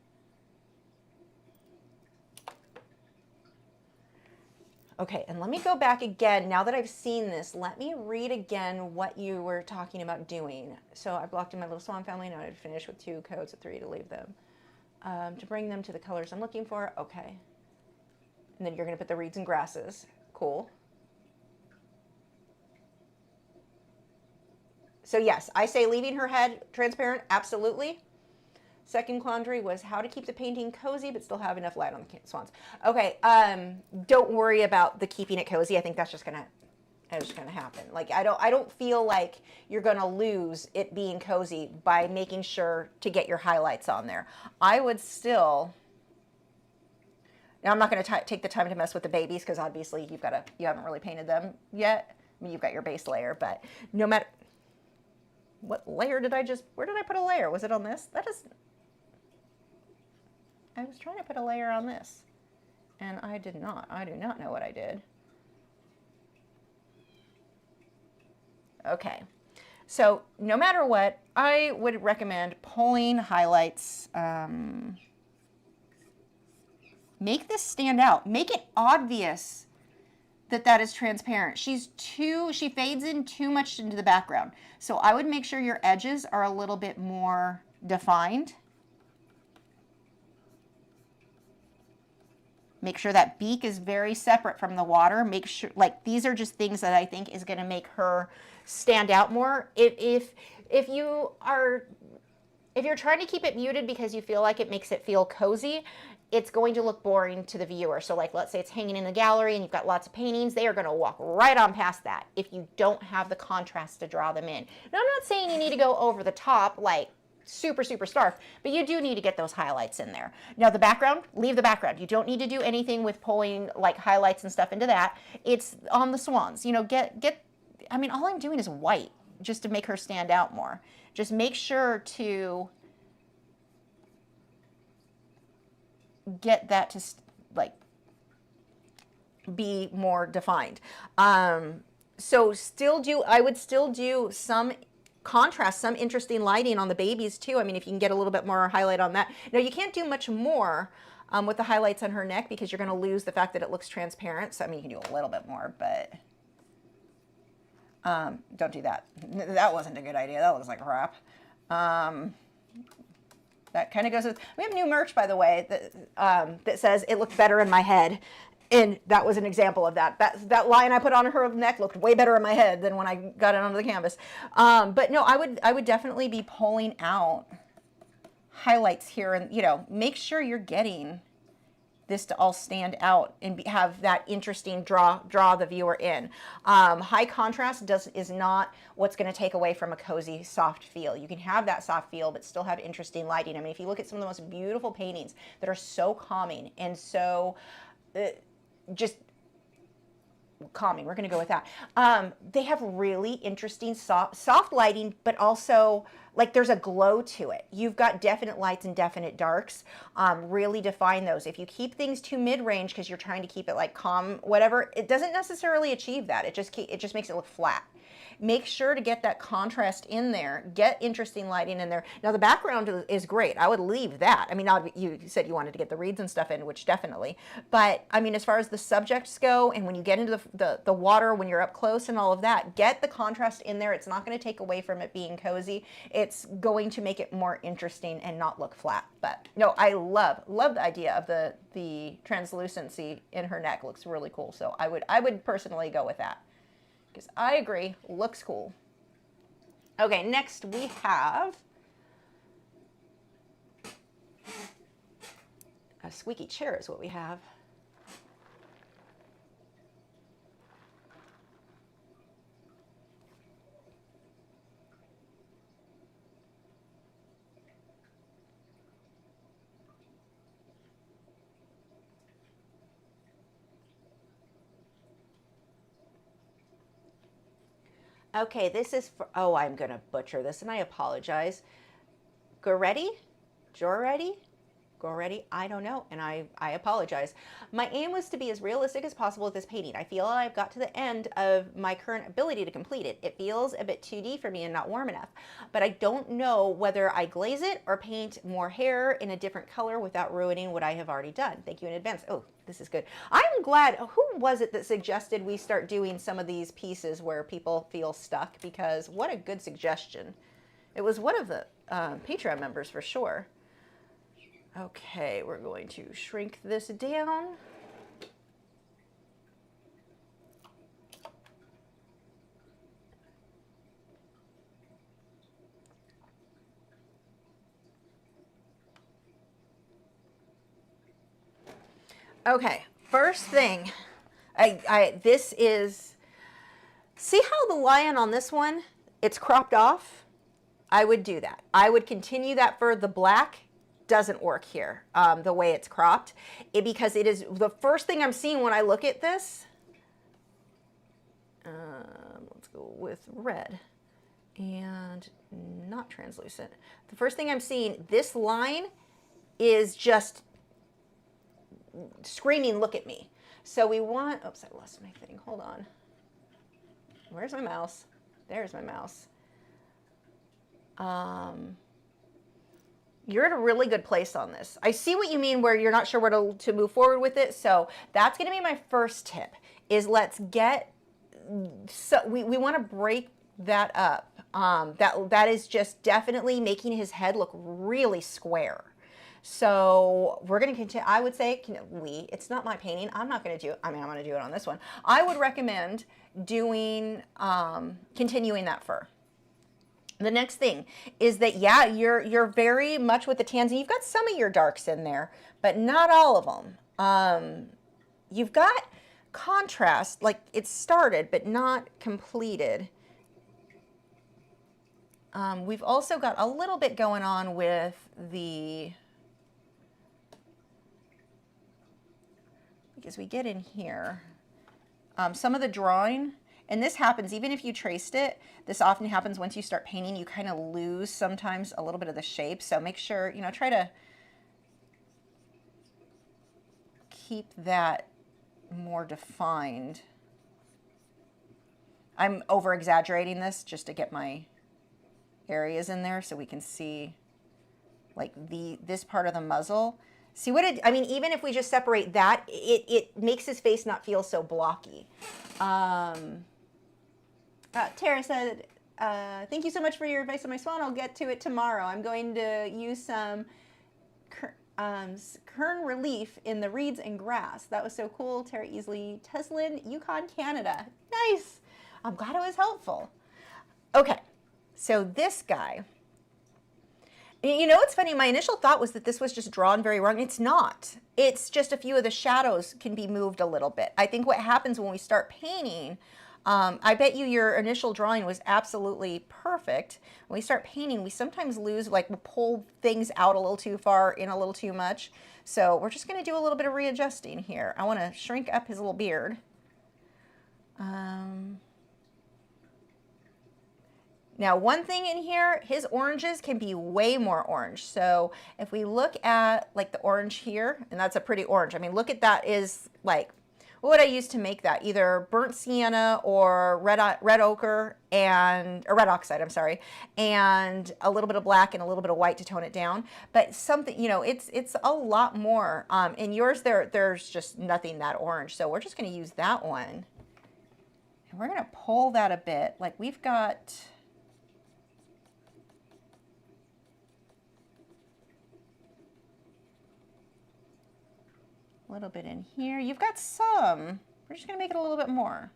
Okay, and let me go back again. Now that I've seen this, let me read again what you were talking about doing. So I blocked in my little swan family. Now I'd finish with 2 coats of 3 to leave them. To bring them to the colors I'm looking for. Okay. And then you're going to put the reeds and grasses. Cool. So yes, I say leaving her head transparent. Absolutely. Second quandary was how to keep the painting cozy but still have enough light on the swans. Okay, don't worry about the keeping it cozy. I think that's just gonna happen. Like, I don't feel like you're gonna lose it being cozy by making sure to get your highlights on there. I would still. Now I'm not gonna take the time to mess with the babies because obviously you haven't really painted them yet. I mean, you've got your base layer, but no matter what layer where did I put a layer? Was it on this? I was trying to put a layer on this, and I did not. I do not know what I did. Okay, so no matter what, I would recommend pulling highlights. Make this stand out. Make it obvious that is transparent. She fades in too much into the background. So I would make sure your edges are a little bit more defined. Make sure that beak is very separate from the water. Make sure, like, these are just things that I think is going to make her stand out more. If you're trying to keep it muted because you feel like it makes it feel cozy, it's going to look boring to the viewer. So, like, let's say it's hanging in the gallery and you've got lots of paintings, they are going to walk right on past that if you don't have the contrast to draw them in. Now, I'm not saying you need to go over the top, like, super stark, but you do need to get those highlights in there. Now the background, leave the background. You don't need to do anything with pulling like highlights and stuff into that. It's on the swans. You know, I mean, all I'm doing is white just to make her stand out more. Just make sure to get that to like be more defined. So I would still do some contrast, some interesting lighting on the babies too. I mean, if you can get a little bit more highlight on that. Now you can't do much more with the highlights on her neck because you're going to lose the fact that it looks transparent. So I mean, you can do a little bit more, but don't do that. That wasn't a good idea. That looks like crap. That kind of goes with, we have new merch, by the way, that says it looked better in my head. And that was an example of that. That line I put on her neck looked way better in my head than when I got it onto the canvas. But no, I would definitely be pulling out highlights here, and make sure you're getting this to all stand out and have that interesting draw the viewer in. High contrast is not what's going to take away from a cozy, soft feel. You can have that soft feel, but still have interesting lighting. I mean, if you look at some of the most beautiful paintings that are so calming and so just calming, we're going to go with that. They have really interesting soft lighting, but also like there's a glow to it. You've got definite lights and definite darks. Really define those. If you keep things too mid-range because you're trying to keep it like calm, whatever, it doesn't necessarily achieve that. It just makes it look flat. Make sure to get that contrast in there, get interesting lighting in there. Now the background is great. I would leave that. I mean, you said you wanted to get the reeds and stuff in, which definitely, but I mean, as far as the subjects go, and when you get into the water, when you're up close and all of that, get the contrast in there. It's not going to take away from it being cozy. It's going to make it more interesting and not look flat. But no, I love the idea of the translucency in her neck. Looks really cool. So I would personally go with that. Because I agree, looks cool. Okay, next we have a squeaky chair is what we have. Okay, this is for, oh, I'm going to butcher this, and I apologize. Goretti? Goretti? I don't know, and I apologize. My aim was to be as realistic as possible with this painting. I feel I've got to the end of my current ability to complete it. It feels a bit 2D for me and not warm enough, but I don't know whether I glaze it or paint more hair in a different color without ruining what I have already done. Thank you in advance. Oh, this is good. I'm glad, who was it that suggested we start doing some of these pieces where people feel stuck? Because what a good suggestion. It was one of the Patreon members for sure. Okay, we're going to shrink this down. Okay, first thing, this is, see how the lion on this one, it's cropped off? I would do that. I would continue that for the black. Doesn't work here, the way it's cropped, because it is the first thing I'm seeing when I look at this. Let's go with red and not translucent. The first thing I'm seeing, this line is just screaming, look at me. So we want, oops, I lost my thing. Hold on. Where's my mouse? There's my mouse. You're in a really good place on this. I see what you mean where you're not sure where to move forward with it. So that's going to be my first tip is let's get, so we want to break that up. That is just definitely making his head look really square. So we're going to continue. I would say, it's not my painting. I'm not going to do it. I mean, I'm going to do it on this one. I would recommend doing, continuing that fur. The next thing is that, yeah, you're very much with the tans, and you've got some of your darks in there, but not all of them. You've got contrast, like it's started, but not completed. We've also got a little bit going on with the, because we get in here, some of the drawing. And this happens, even if you traced it, this often happens once you start painting, you kind of lose sometimes a little bit of the shape. So make sure, try to keep that more defined. I'm over exaggerating this just to get my areas in there so we can see like this part of the muzzle. See what I mean, even if we just separate that, it makes his face not feel so blocky. Teresa, thank you so much for your advice on my swan. I'll get to it tomorrow. I'm going to use some kern relief in the reeds and grass. That was so cool. Tara Easley, Teslin, Yukon, Canada. Nice. I'm glad it was helpful. Okay, so this guy. It's funny, my initial thought was that this was just drawn very wrong. It's not. It's just a few of the shadows can be moved a little bit. I think what happens when we start painting, I bet you your initial drawing was absolutely perfect. When we start painting, we sometimes lose, like we'll pull things out a little too far, in a little too much. So we're just going to do a little bit of readjusting here. I want to shrink up his little beard. Now, one thing in here, his oranges can be way more orange. So if we look at like the orange here, and that's a pretty orange. I mean, look at that is like what would I use to make that? Either burnt sienna or red ochre or red oxide, I'm sorry, and a little bit of black and a little bit of white to tone it down. But something, you know, it's a lot more. In yours, there's just nothing that orange. So we're just going to use that one. And we're going to pull that a bit. Like we've got... a little bit in here. You've got some. We're just going to make it a little bit more.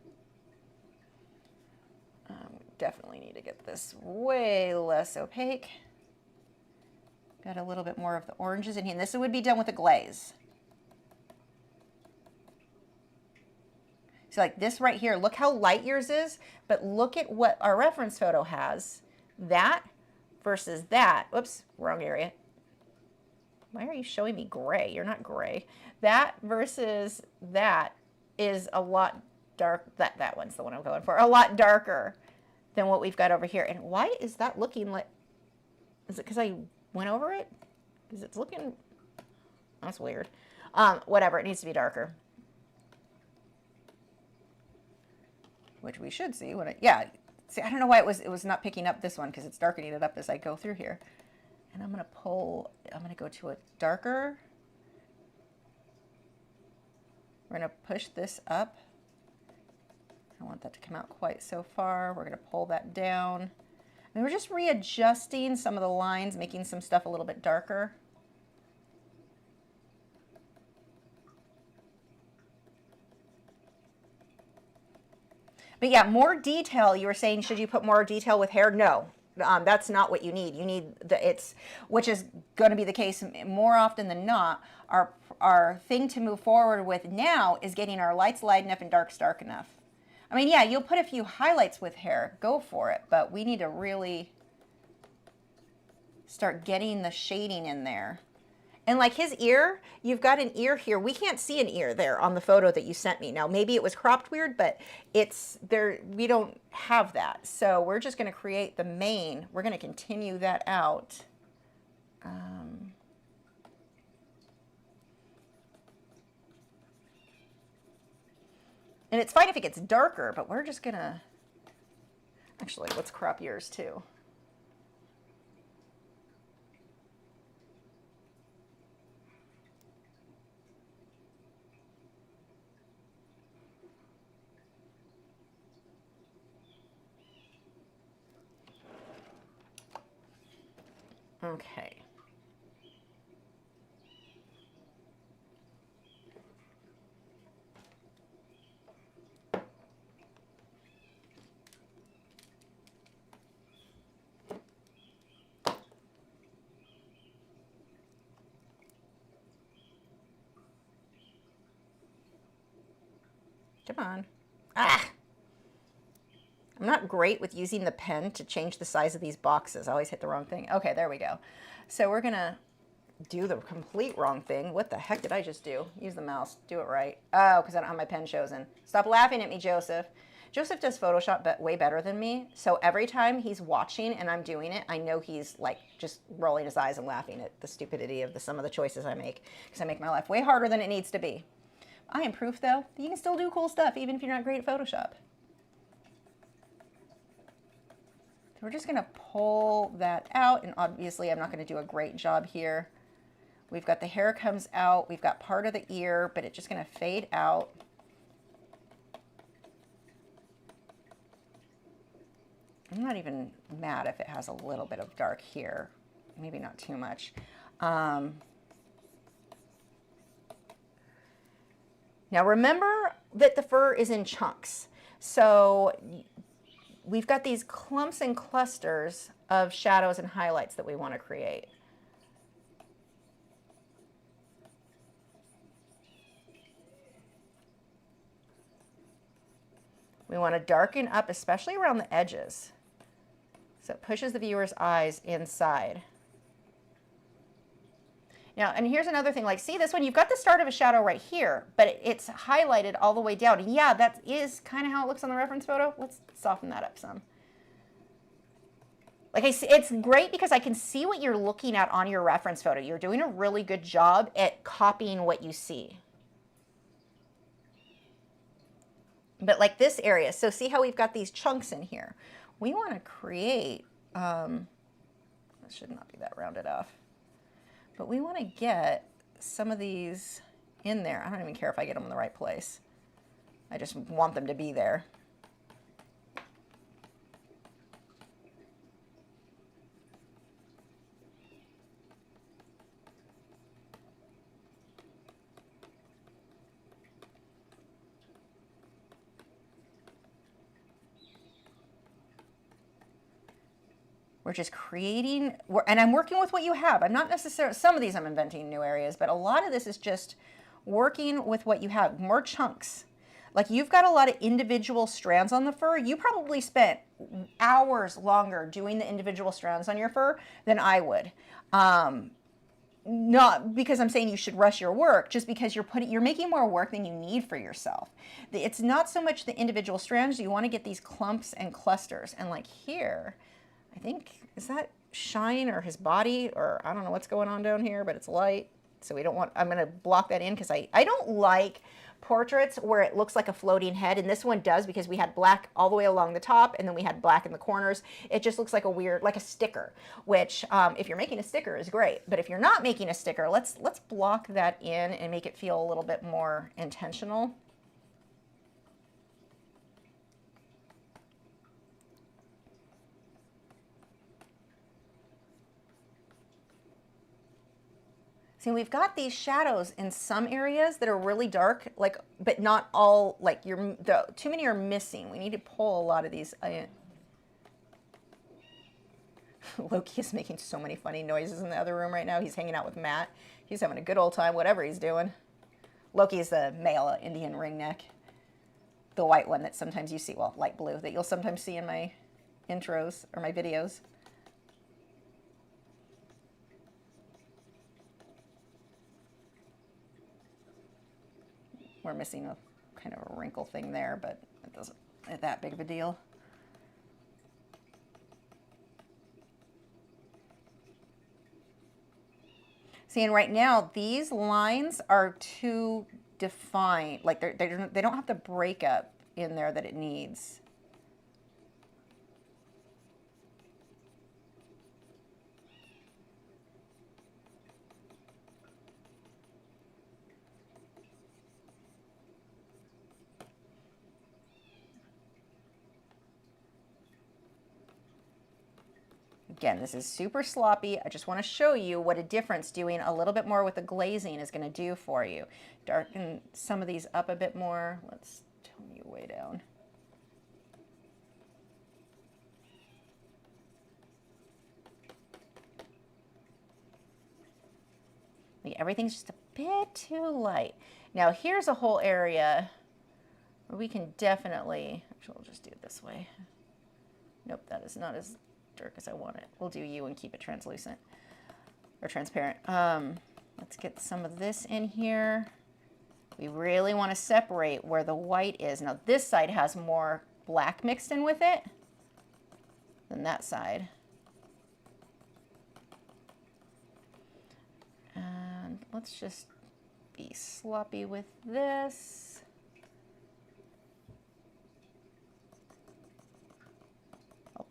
Definitely need to get this way less opaque. Got a little bit more of the oranges in here. And this would be done with a glaze. So like this right here, look how light yours is, but look at what our reference photo has. That versus that. Whoops, wrong area. Why are you showing me gray? You're not gray. That versus that is a lot dark. That one's the one I'm going for. A lot darker than what we've got over here. And why is that looking like... is it because I went over it? Because it's looking... that's weird. Whatever, it needs to be darker. Which we should see when it... yeah. See, I don't know why it was not picking up this one because it's darkening it up as I go through here. And I'm going to go to a darker. We're going to push this up. I don't want that to come out quite so far. We're going to pull that down. And we're just readjusting some of the lines, making some stuff a little bit darker. But yeah, more detail. You were saying, should you put more detail with hair? No. That's not what you need. You need which is going to be the case more often than not. Our thing to move forward with now is getting our lights light enough and darks dark enough. I mean, yeah, you'll put a few highlights with hair. Go for it. But we need to really start getting the shading in there. And like his ear, you've got an ear here. We can't see an ear there on the photo that you sent me. Now, maybe it was cropped weird, but it's there. We don't have that. So we're just going to create the mane. We're going to continue that out. And it's fine if it gets darker, but we're just going to... actually, let's crop yours too. Okay. Come on. Ah! I'm not great with using the pen to change the size of these boxes. I always hit the wrong thing. Okay, there we go. So we're going to do the complete wrong thing. What the heck did I just do? Use the mouse. Do it right. Oh, because I don't have my pen chosen. Stop laughing at me, Joseph. Joseph does Photoshop way better than me. So every time he's watching and I'm doing it, I know he's like just rolling his eyes and laughing at the stupidity of some of the choices I make. Because I make my life way harder than it needs to be. I am proof, though, that you can still do cool stuff even if you're not great at Photoshop. So we're just going to pull that out, and obviously I'm not going to do a great job here. We've got the hair comes out, we've got part of the ear, but it's just going to fade out. I'm not even mad if it has a little bit of dark here. Maybe not too much. Now remember that the fur is in chunks. So we've got these clumps and clusters of shadows and highlights that we want to create. We want to darken up, especially around the edges. So it pushes the viewer's eyes inside. Now, and here's another thing, like, see this one, you've got the start of a shadow right here, but it's highlighted all the way down. And yeah, that is kind of how it looks on the reference photo. Let's soften that up some. Like I see, it's great because I can see what you're looking at on your reference photo. You're doing a really good job at copying what you see. But like this area, so see how we've got these chunks in here? We want to create, this should not be that rounded off, but we want to get some of these in there. I don't even care if I get them in the right place. I just want them to be there. We're just creating, and I'm working with what you have. I'm not necessarily, some of these I'm inventing new areas, but a lot of this is just working with what you have, more chunks. Like you've got a lot of individual strands on the fur. You probably spent hours longer doing the individual strands on your fur than I would. Not because I'm saying you should rush your work, just because you're making more work than you need for yourself. It's not so much the individual strands. You want to get these clumps and clusters. And like here, I think, is that Shine or his body, or I don't know what's going on down here, but it's light. So we don't want, I'm going to block that in because I don't like portraits where it looks like a floating head. And this one does because we had black all the way along the top and then we had black in the corners. It just looks like a weird, like a sticker, which if you're making a sticker is great. But if you're not making a sticker, let's block that in and make it feel a little bit more intentional. See, we've got these shadows in some areas that are really dark, like, but not all, like, too many are missing. We need to pull a lot of these in. Loki is making so many funny noises in the other room right now. He's hanging out with Matt. He's having a good old time, whatever he's doing. Loki is the male Indian ringneck. The white one that sometimes you see, well, light blue, that you'll sometimes see in my intros or my videos. We're missing a kind of a wrinkle thing there, but it doesn't that big of a deal. See, and right now these lines are too defined. Like they don't have the breakup in there that it needs. Again, this is super sloppy. I just want to show you what a difference doing a little bit more with the glazing is going to do for you. Darken some of these up a bit more. Let's tone you way down. Everything's just a bit too light. Now here's a whole area where we can definitely, actually we'll just do it this way. Nope, that is not as dark as I want it. We'll do you and keep it translucent or transparent. Let's get some of this in here. We really want to separate where the white is. Now this side has more black mixed in with it than that side. And let's just be sloppy with this.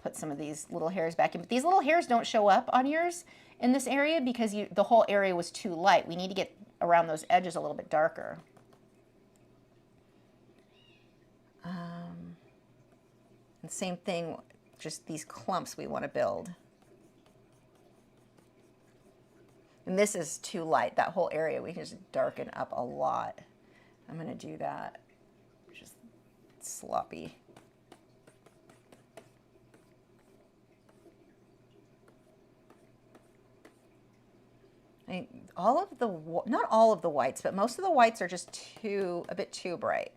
Put some of these little hairs back in, but these little hairs don't show up on yours in this area because the whole area was too light. We need to get around those edges a little bit darker. And same thing, just these clumps we want to build. And this is too light. That whole area we can just darken up a lot. I'm going to do that. Just sloppy. I mean, not all of the whites, but most of the whites are just a bit too bright.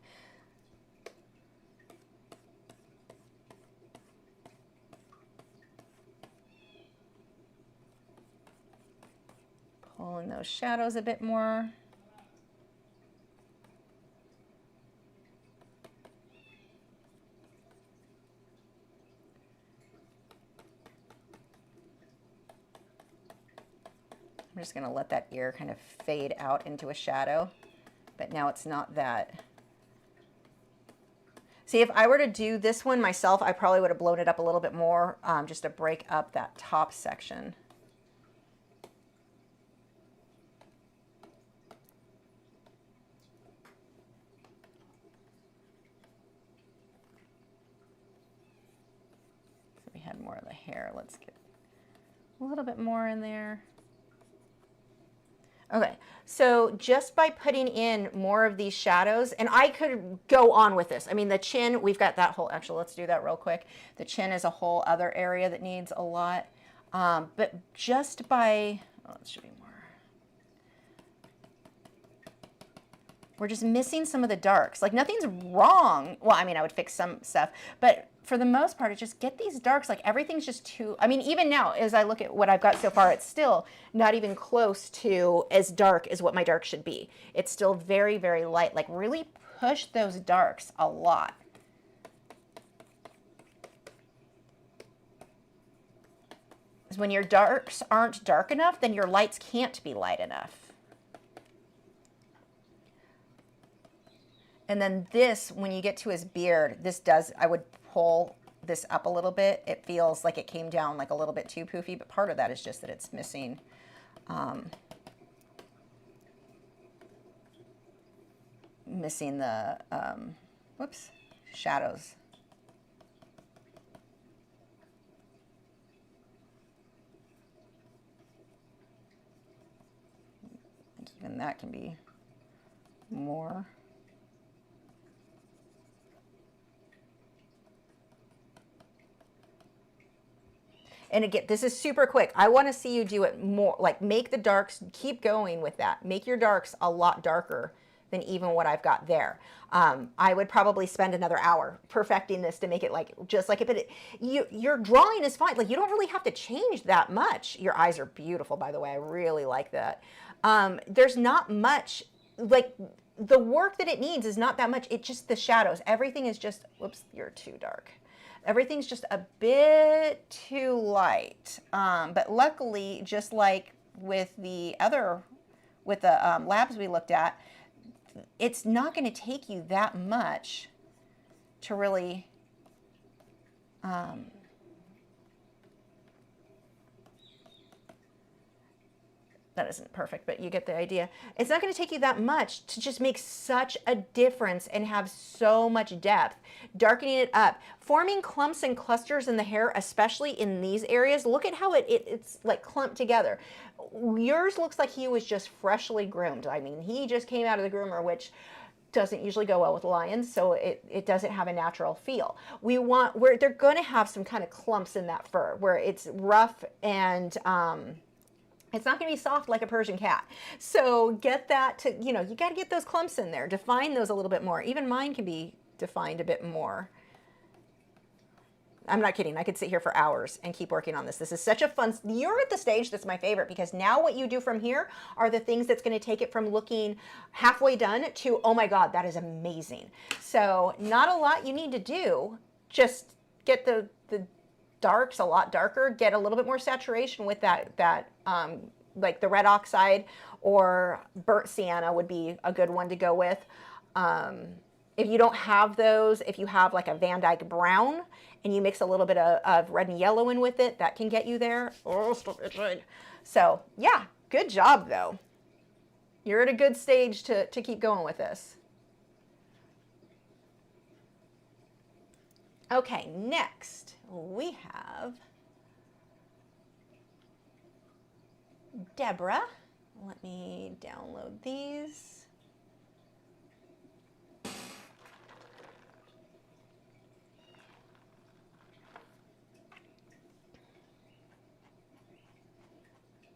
Pulling those shadows a bit more. I'm just going to let that ear kind of fade out into a shadow, but now it's not that. See, if I were to do this one myself, I probably would have blown it up a little bit more, just to break up that top section. So we had more of the hair. Let's get a little bit more in there. Okay, so just by putting in more of these shadows, and I could go on with this. I mean, the chin, we've got that whole, actually, let's do that real quick. The chin is a whole other area that needs a lot. But just by, oh, it should be more. We're just missing some of the darks. Like, nothing's wrong. Well, I mean, I would fix some stuff, but for the most part, it's just get these darks. Like, everything's just too, I mean, even now, as I look at what I've got so far, it's still not even close to as dark as what my dark should be. It's still very, very light. Like, really push those darks a lot. Because when your darks aren't dark enough, then your lights can't be light enough. And then this, when you get to his beard, this does, I would pull this up a little bit. It feels like it came down like a little bit too poofy, but part of that is just that it's missing missing the whoops, shadows. I think even that can be more. And again, this is super quick. I want to see you do it more, like make the darks, keep going with that. Make your darks a lot darker than even what I've got there. I would probably spend another hour perfecting this to make it like, just like, but your drawing is fine. Like, you don't really have to change that much. Your eyes are beautiful, by the way. I really like that. There's not much, like, the work that it needs is not that much. It's just the shadows. Everything is just, whoops, you're too dark. Everything's just a bit too light. But luckily, just like with the other, with the labs we looked at, it's not going to take you that much to really that isn't perfect, but you get the idea. It's not going to take you that much to just make such a difference and have so much depth. Darkening it up, forming clumps and clusters in the hair, especially in these areas. Look at how it's like clumped together. Yours looks like he was just freshly groomed. I mean, he just came out of the groomer, which doesn't usually go well with lions, so it doesn't have a natural feel. Where they're going to have some kind of clumps in that fur, where it's rough and it's not going to be soft like a Persian cat. So get that to, you know, you got to get those clumps in there. Define those a little bit more. Even mine can be defined a bit more. I'm not kidding. I could sit here for hours and keep working on this. This is such a fun, you're at the stage that's my favorite, because now what you do from here are the things that's going to take it from looking halfway done to, oh my God, that is amazing. So not a lot you need to do. Just get the darks a lot darker, get a little bit more saturation with that like the red oxide or burnt sienna would be a good one to go with. If you don't have those, if you have like a Van Dyke brown and you mix a little bit of red and yellow in with it, that can get you there. Oh, stop itching. So yeah, good job though. You're at a good stage to keep going with this. Okay, next we have Deborah. Let me download these.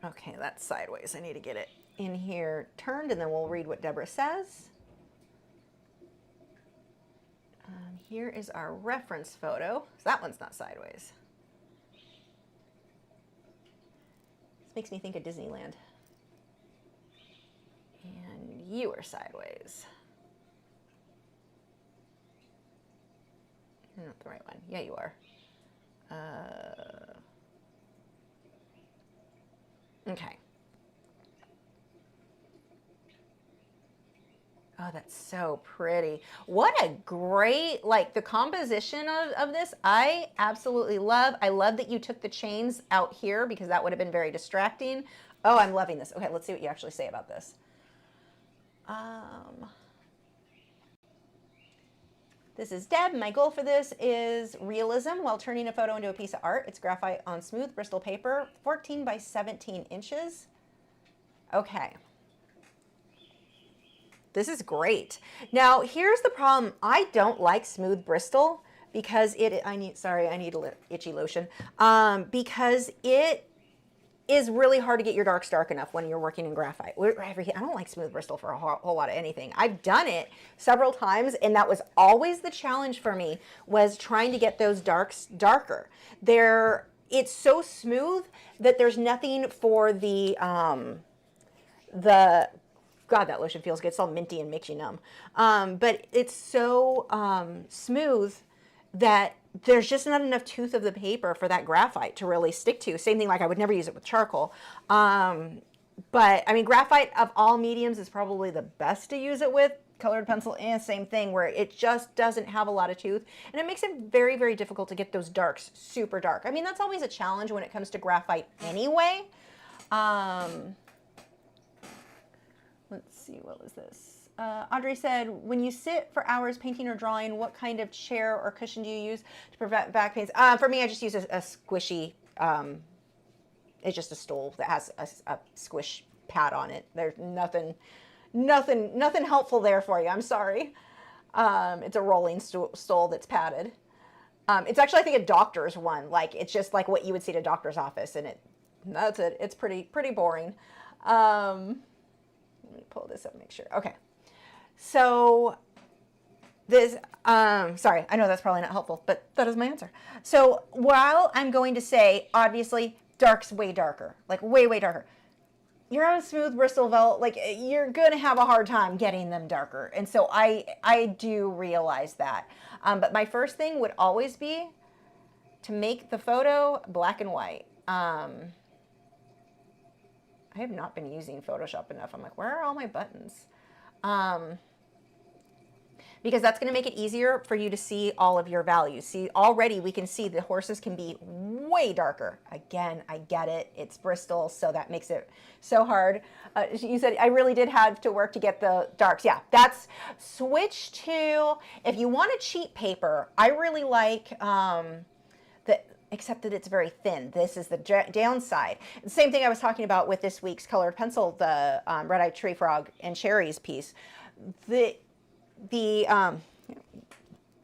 Okay, that's sideways. I need to get it in here turned, and then we'll read what Deborah says. Here is our reference photo. So that one's not sideways. This makes me think of Disneyland. And you are sideways. You're not the right one. Yeah, you are. Okay. Oh, that's so pretty. What a great, like the composition of this, I absolutely love. I love that you took the chains out here because that would have been very distracting. Oh, I'm loving this. Okay, let's see what you actually say about this. This is Deb. My goal for this is realism while turning a photo into a piece of art. It's graphite on smooth Bristol paper, 14 by 17 inches. Okay. This is great. Now, here's the problem. I don't like smooth Bristol because I need a itchy lotion. Because it is really hard to get your darks dark enough when you're working in graphite. I don't like smooth Bristol for a whole lot of anything. I've done it several times, and that was always the challenge for me, was trying to get those darks darker. It's so smooth that there's nothing for God, that lotion feels good. It's all minty and makes you numb. But it's so smooth that there's just not enough tooth of the paper for that graphite to really stick to. Same thing, like I would never use it with charcoal. But I mean, graphite of all mediums is probably the best to use it with. Colored pencil, and same thing, where it just doesn't have a lot of tooth. And it makes it very, very difficult to get those darks super dark. I mean, that's always a challenge when it comes to graphite anyway. Let's see, what was this? Audrey said, when you sit for hours painting or drawing, what kind of chair or cushion do you use to prevent back pains? For me, I just use a squishy, it's just a stool that has a squish pad on it. There's nothing helpful there for you. I'm sorry. It's a rolling stool that's padded. It's actually, I think, a doctor's one. Like, it's just like what you would see at a doctor's office, and that's it. It's pretty boring. Let me pull this up and make sure. Okay. So this, sorry, I know that's probably not helpful, but that is my answer. So while I'm going to say, obviously, dark's way darker, like way, way darker. You're on smooth Bristol velvet, like you're going to have a hard time getting them darker. And so I do realize that. But my first thing would always be to make the photo black and white. I have not been using Photoshop enough. I'm like, where are all my buttons? Because that's going to make it easier for you to see all of your values. See, already we can see the horses can be way darker. Again, I get it. It's Bristol, so that makes it so hard. You said, I really did have to work to get the darks. Yeah, that's switch to, if you want a cheap paper, I really like except that it's very thin. This is the downside. The same thing I was talking about with this week's colored pencil, the red-eyed tree frog and cherries piece.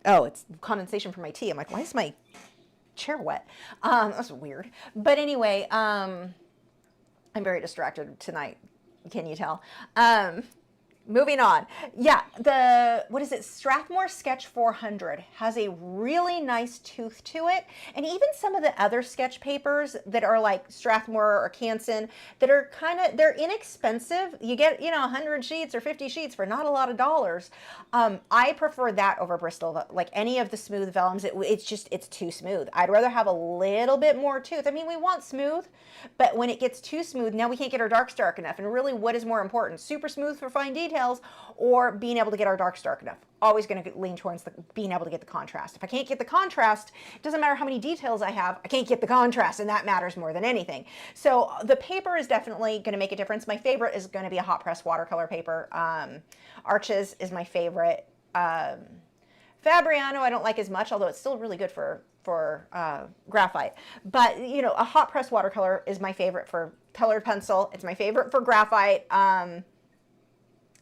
Oh, it's condensation from my tea. I'm like, why is my chair wet? That's weird. But anyway, I'm very distracted tonight. Can you tell? Moving on. Yeah, what is it? Strathmore Sketch 400 has a really nice tooth to it. And even some of the other sketch papers that are like Strathmore or Canson that are they're inexpensive. You get, 100 sheets or 50 sheets for not a lot of dollars. I prefer that over Bristol. Like any of the smooth vellums, it's too smooth. I'd rather have a little bit more tooth. I mean, we want smooth, but when it gets too smooth, now we can't get our darks dark enough. And really, what is more important? Super smooth for fine details, or being able to get our darks dark enough? Always going to lean towards being able to get the contrast. If I can't get the contrast, it doesn't matter how many details I have, I can't get the contrast, and that matters more than anything. So the paper is definitely going to make a difference. My favorite is going to be a hot press watercolor paper. Arches is my favorite. Fabriano I don't like as much, although it's still really good for graphite. But a hot press watercolor is my favorite for colored pencil. It's my favorite for graphite.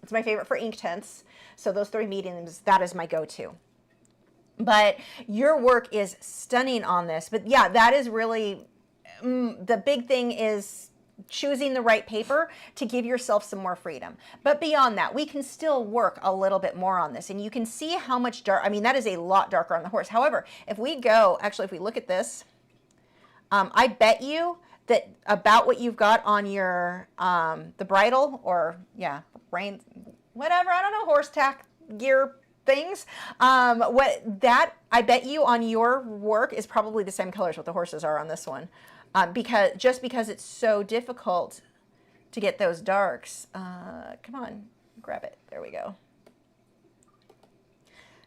It's my favorite for Inktense. So those three mediums, that is my go-to. But your work is stunning on this. But yeah, that is really, the big thing is choosing the right paper to give yourself some more freedom. But beyond that, we can still work a little bit more on this. And you can see how much dark, I mean, that is a lot darker on the horse. However, if we look at this, I bet you that about what you've got on your, the bridle or, rein, whatever, I don't know, horse tack gear things. I bet you on your work is probably the same colors what the horses are on this one. Because it's so difficult to get those darks. Come on, grab it. There we go.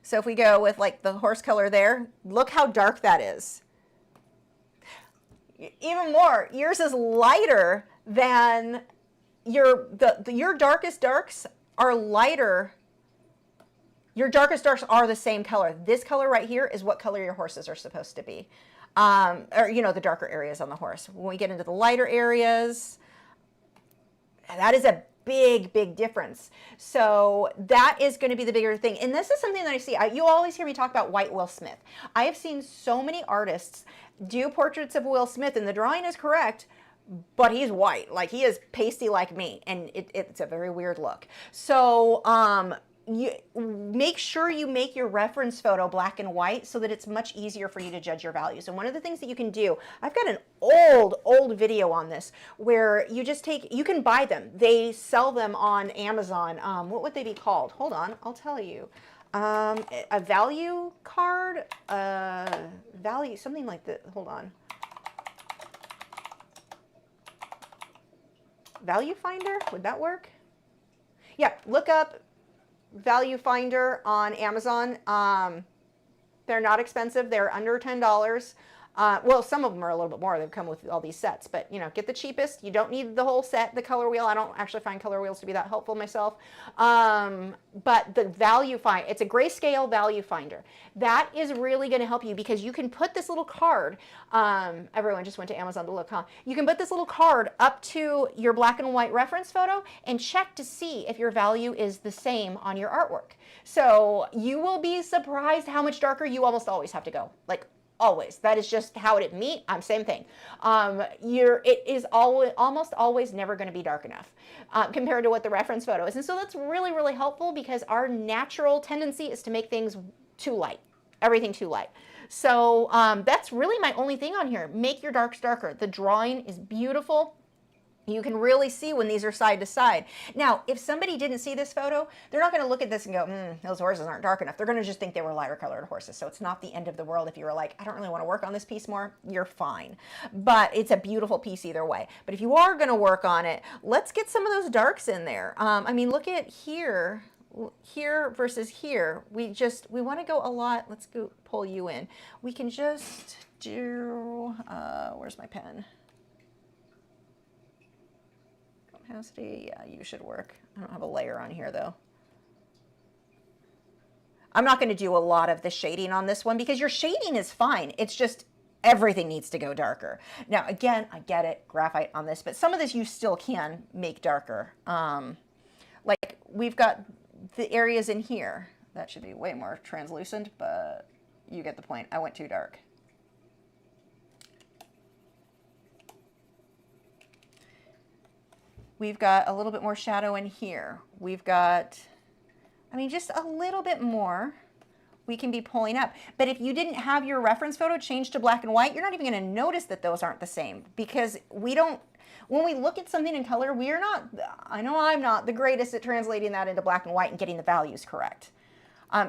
So if we go with like the horse color there, look how dark that is. Even more, yours is lighter than your darkest darks are lighter. Your darkest darks are the same color. This color right here is what color your horses are supposed to be. Or, you know, the darker areas on the horse. When we get into the lighter areas, that is a big, big difference. So that is going to be the bigger thing. And this is something that I see. You always hear me talk about white Will Smith. I have seen so many artists do portraits of Will Smith, and the drawing is correct, but he's white. Like, he is pasty like me, and it's a very weird look. So you make sure you make your reference photo black and white so that it's much easier for you to judge your values. And one of the things that you can do, I've got an old video on this where you just you can buy them. They sell them on Amazon. What would they be called? Hold on, I'll tell you. A value card, value, something like that. Hold on. Value Finder, would that work? Yeah, look up Value Finder on Amazon. They're not expensive. They're under $10. Well, some of them are a little bit more. They've come with all these sets, but you know, get the cheapest. You don't need the whole set, the color wheel. I don't actually find color wheels to be that helpful myself. But the value find, it's a grayscale value finder. That is really going to help you because you can put this little card, everyone just went to Amazon to look, huh? You can put this little card up to your black and white reference photo and check to see if your value is the same on your artwork. So you will be surprised how much darker you almost always have to go. Like, always. That is just how it meet. Same thing. It is almost always never going to be dark enough compared to what the reference photo is. And so that's really, really helpful because our natural tendency is to make things too light, everything too light. So that's really my only thing on here. Make your darks darker. The drawing is beautiful. You can really see when these are side to side. Now, if somebody didn't see this photo, they're not going to look at this and go, those horses aren't dark enough. They're going to just think they were lighter colored horses. So it's not the end of the world if you were like, I don't really want to work on this piece more. You're fine. But it's a beautiful piece either way. But if you are going to work on it, let's get some of those darks in there. I mean, look at here versus here. We want to go a lot. Let's go pull you in. We can just do, where's my pen? Opacity, yeah, you should work. I don't have a layer on here though. I'm not going to do a lot of the shading on this one because your shading is fine. It's just everything needs to go darker. Now, again, I get it, graphite on this, but some of this you still can make darker. Like we've got the areas in here that should be way more translucent, but you get the point. I went too dark. We've got a little bit more shadow in here. We've got, I mean, just a little bit more we can be pulling up. But if you didn't have your reference photo changed to black and white, you're not even going to notice that those aren't the same because we don't, when we look at something in color, we are not, I know I'm not the greatest at translating that into black and white and getting the values correct.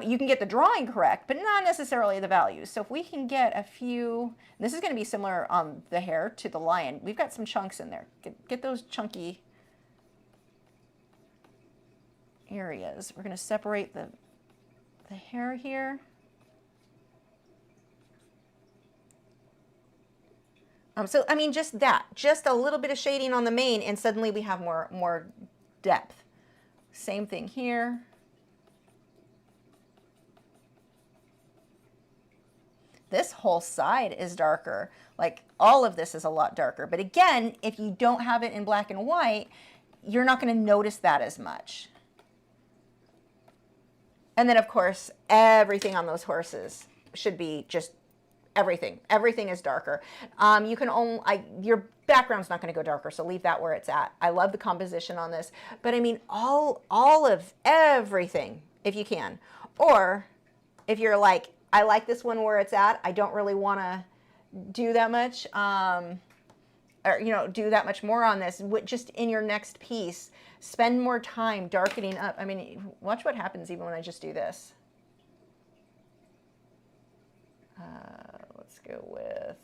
You can get the drawing correct, but not necessarily the values. So if we can get a few, this is going to be similar on the hair to the lion. We've got some chunks in there. Get those chunky areas. We're going to separate the hair here. So, I mean, just a little bit of shading on the mane, and suddenly we have more depth. Same thing here. This whole side is darker. Like, all of this is a lot darker. But again, if you don't have it in black and white, you're not going to notice that as much. And then, of course, everything on those horses should be just everything. Everything is darker. You can only, your background's not going to go darker, so leave that where it's at. I love the composition on this. But I mean, all of everything, if you can. Or if you're like, I like this one where it's at. I don't really want to do that much, or, you know, do that much more on this. Just in your next piece, spend more time darkening up. I mean, watch what happens even when I just do this. Let's go with,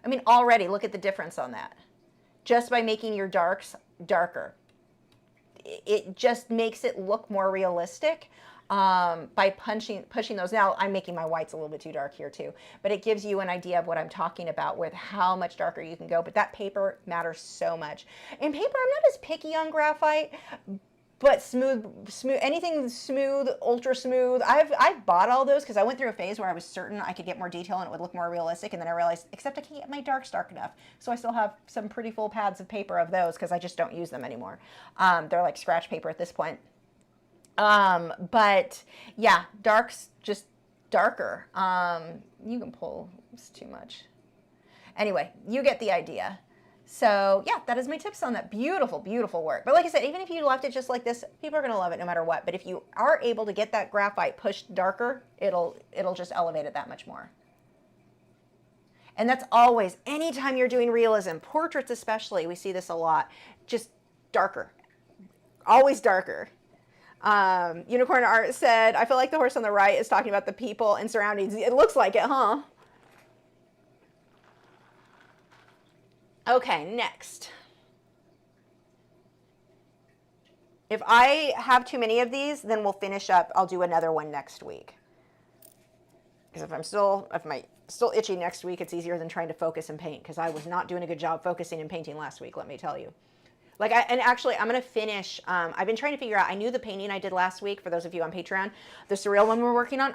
I mean, already look at the difference on that. Just by making your darks darker. It just makes it look more realistic by pushing those. Now, I'm making my whites a little bit too dark here too, but it gives you an idea of what I'm talking about with how much darker you can go. But that paper matters so much. In paper, I'm not as picky on graphite, but smooth, anything smooth, ultra smooth. I've bought all those because I went through a phase where I was certain I could get more detail and it would look more realistic, and then I realized, except I can't get my darks dark enough. So I still have some pretty full pads of paper of those because I just don't use them anymore. They're like scratch paper at this point. But yeah, darks just darker. You can pull, it's too much. Anyway, you get the idea. So yeah, that is my tips on that. Beautiful, beautiful work. But like I said, even if you left it just like this, people are going to love it no matter what. But if you are able to get that graphite pushed darker, it'll just elevate it that much more. And that's always, anytime you're doing realism, portraits especially, we see this a lot, just darker, always darker. Unicorn Art said, I feel like the horse on the right is talking about the people and surroundings. It looks like it, huh? Okay, next. If I have too many of these, then we'll finish up. I'll do another one next week. Because if I'm still itchy next week, it's easier than trying to focus and paint, because I was not doing a good job focusing and painting last week, let me tell you. And actually, I'm going to finish, I've been trying to figure out, I knew the painting I did last week, for those of you on Patreon, the surreal one we're working on,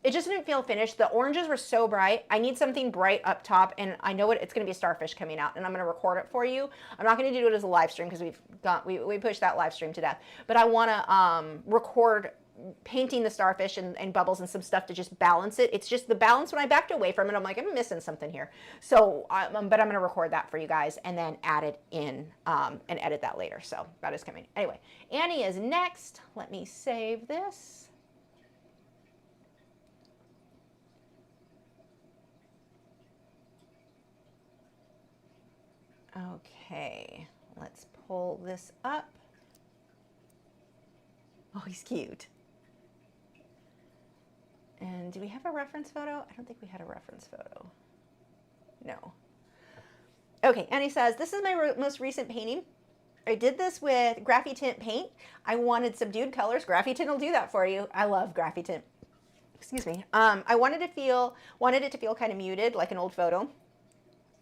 it just didn't feel finished. The oranges were so bright. I need something bright up top, and I know it's going to be a starfish coming out, and I'm going to record it for you. I'm not going to do it as a live stream because we pushed that live stream to death. But I want to record painting the starfish and bubbles and some stuff to just balance it. It's just the balance when I backed away from it, I'm like, I'm missing something here. So, but I'm going to record that for you guys and then add it in and edit that later. So that is coming. Anyway, Annie is next. Let me save this. Okay, let's pull this up. Oh, he's cute. And do we have a reference photo? I don't think we had a reference photo. No. Okay, Annie says, this is my most recent painting. I did this with graphite paint. I wanted subdued colors. Graphite will do that for you. I love graphite. Excuse me. I wanted it to feel kind of muted, like an old photo.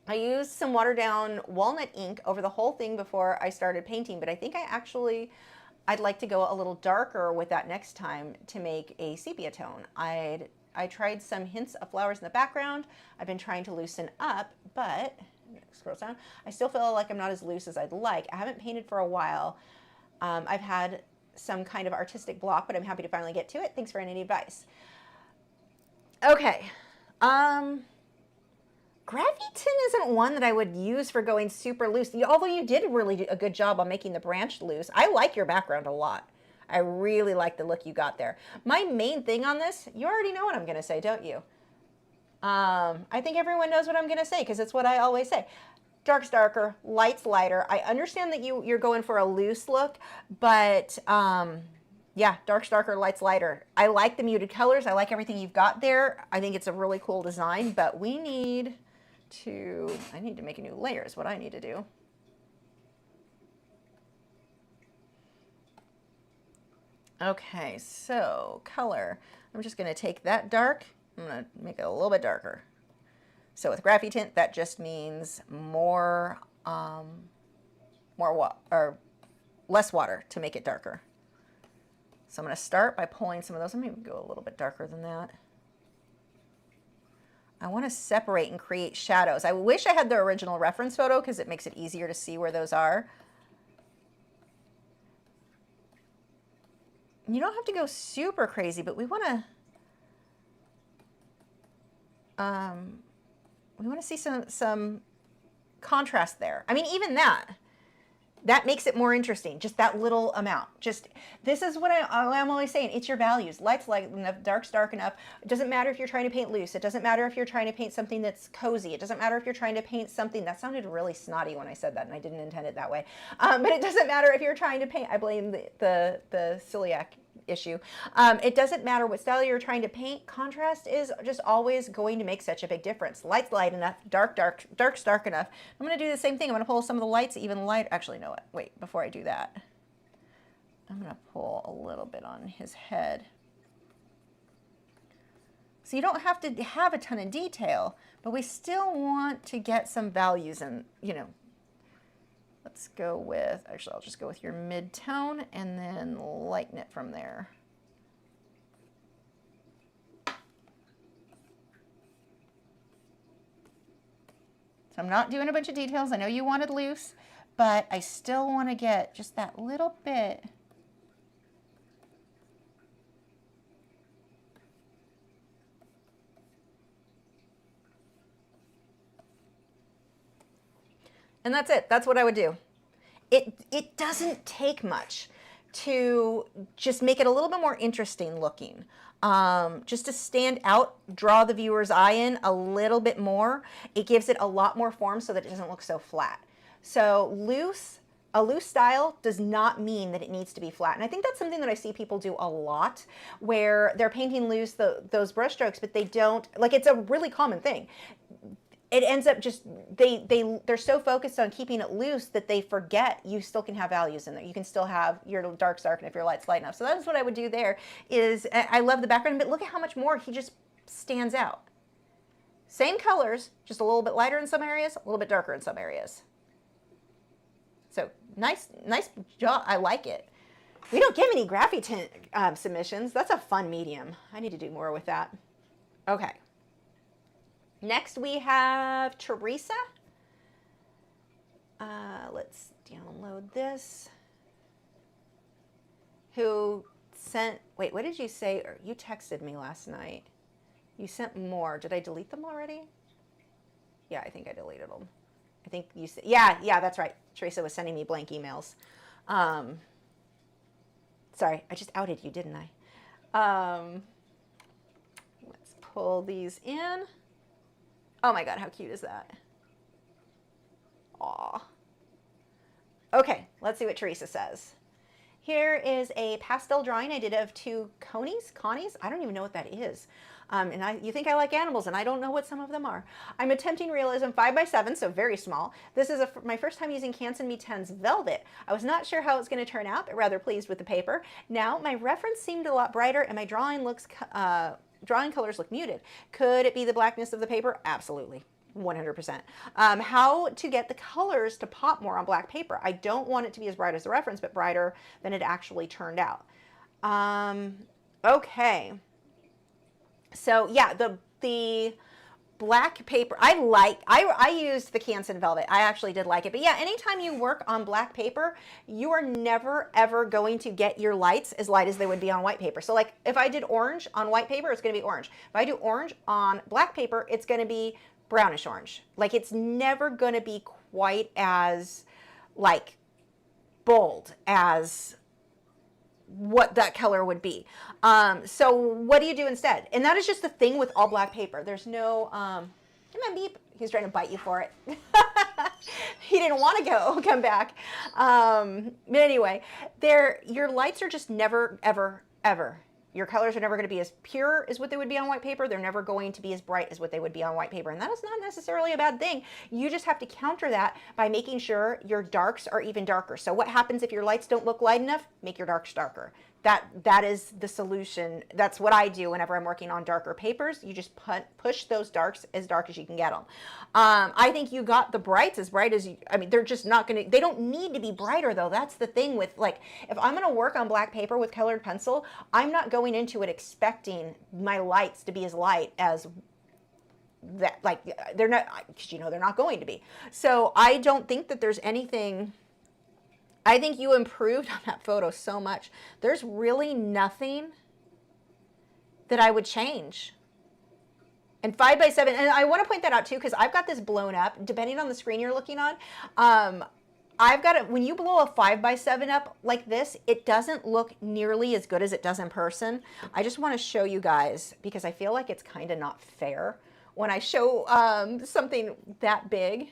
I used some watered down walnut ink over the whole thing before I started painting, but I think I'd like to go a little darker with that next time to make a sepia tone. I tried some hints of flowers in the background. I've been trying to loosen up, but scroll down. I still feel like I'm not as loose as I'd like. I haven't painted for a while. I've had some kind of artistic block, but I'm happy to finally get to it. Thanks for any advice. Okay. Graphite isn't one that I would use for going super loose, although you did really do a good job on making the branch loose. I like your background a lot. I really like the look you got there. My main thing on this, you already know what I'm going to say, don't you? I think everyone knows what I'm going to say because it's what I always say. Dark's darker, light's lighter. I understand that you're going for a loose look, but yeah, dark's darker, light's lighter. I like the muted colors. I like everything you've got there. I think it's a really cool design, but I need to make a new layer is what I need to do. Okay, so color. I'm just going to take that dark. I'm going to make it a little bit darker. So with graphite tint, that just means more less water to make it darker. So I'm going to start by pulling some of those. I'm going to go a little bit darker than that. I want to separate and create shadows. I wish I had the original reference photo because it makes it easier to see where those are. You don't have to go super crazy, but we want to see some contrast there. I mean, even that makes it more interesting, just that little amount. Just, this is what I'm always saying, it's your values. Light's light enough, dark's dark enough. It doesn't matter if you're trying to paint loose. It doesn't matter if you're trying to paint something that's cozy. It doesn't matter if you're trying to paint something, that sounded really snotty when I said that, and I didn't intend it that way. But it doesn't matter if you're trying to paint, I blame the celiac issue. It doesn't matter what style you're trying to paint. Contrast is just always going to make such a big difference. Light's light enough, dark's dark enough. I'm going to do the same thing. I'm going to pull some of the lights even light. Actually, no, wait, before I do that, I'm going to pull a little bit on his head. So you don't have to have a ton of detail, but we still want to get some values in, you know. Let's go with, actually, I'll just go with your mid-tone and then lighten it from there. So I'm not doing a bunch of details. I know you wanted loose, but I still want to get just that little bit. And that's it. That's what I would do. It doesn't take much to just make it a little bit more interesting looking. Just to stand out, draw the viewer's eye in a little bit more. It gives it a lot more form so that it doesn't look so flat. So a loose style does not mean that it needs to be flat. And I think that's something that I see people do a lot, where they're painting loose those brush strokes, but they don't, like, it's a really common thing. It ends up just, they're so focused on keeping it loose that they forget you still can have values in there. You can still have your darks dark and if your light's light enough. So that's what I would do there. Is I love the background, but look at how much more he just stands out. Same colors, just a little bit lighter in some areas, a little bit darker in some areas. So nice job. I like it. We don't get many graphite tint submissions. That's a fun medium. I need to do more with that. Okay. Next we have Teresa. Let's download this. Who sent, wait, what did you say? Or you texted me last night. You sent more. Did I delete them already? Yeah, I think I deleted them. I think you said, yeah, that's right. Teresa was sending me blank emails. Sorry, I just outed you, didn't I? Let's pull these in. Oh my God, how cute is that? Aw. Okay, let's see what Teresa says. Here is a pastel drawing I did of two conies. I don't even know what that is. You think I like animals, and I don't know what some of them are. I'm attempting realism 5x7, so very small. This is my first time using Inktense Me10's Velvet. I was not sure how it was going to turn out, but rather pleased with the paper. Now, my reference seemed a lot brighter, and my drawing colors look muted. Could it be the blackness of the paper? Absolutely. 100%. How to get the colors to pop more on black paper. I don't want it to be as bright as the reference, but brighter than it actually turned out. Okay. So yeah, the black paper, I used the Inktense Velvet. I actually did like it. But yeah, anytime you work on black paper, you are never ever going to get your lights as light as they would be on white paper. So like if I did orange on white paper, it's going to be orange. If I do orange on black paper, it's going to be brownish orange. Like it's never going to be quite as like bold as what that color would be. So what do you do instead? And that is just the thing with all black paper. There's no, come on, beep. He's trying to bite you for it. He didn't want to come back. But anyway, your lights are just never, ever, ever. Your colors are never going to be as pure as what they would be on white paper. They're never going to be as bright as what they would be on white paper. And that is not necessarily a bad thing. You just have to counter that by making sure your darks are even darker. So what happens if your lights don't look light enough? Make your darks darker. That is the solution. That's what I do whenever I'm working on darker papers. You just push those darks as dark as you can get them. I think you got the brights as bright as you, I mean, they're just not going to, they don't need to be brighter though. That's the thing with, like, if I'm going to work on black paper with colored pencil, I'm not going into it expecting my lights to be as light as that. Like, they're not, because you know they're not going to be. So I don't think that there's anything. I think you improved on that photo so much. There's really nothing that I would change. And 5x7, and I want to point that out too, because I've got this blown up, depending on the screen you're looking on. I've got it, when you blow a 5x7 up like this, it doesn't look nearly as good as it does in person. I just want to show you guys, because I feel like it's kind of not fair when I show something that big.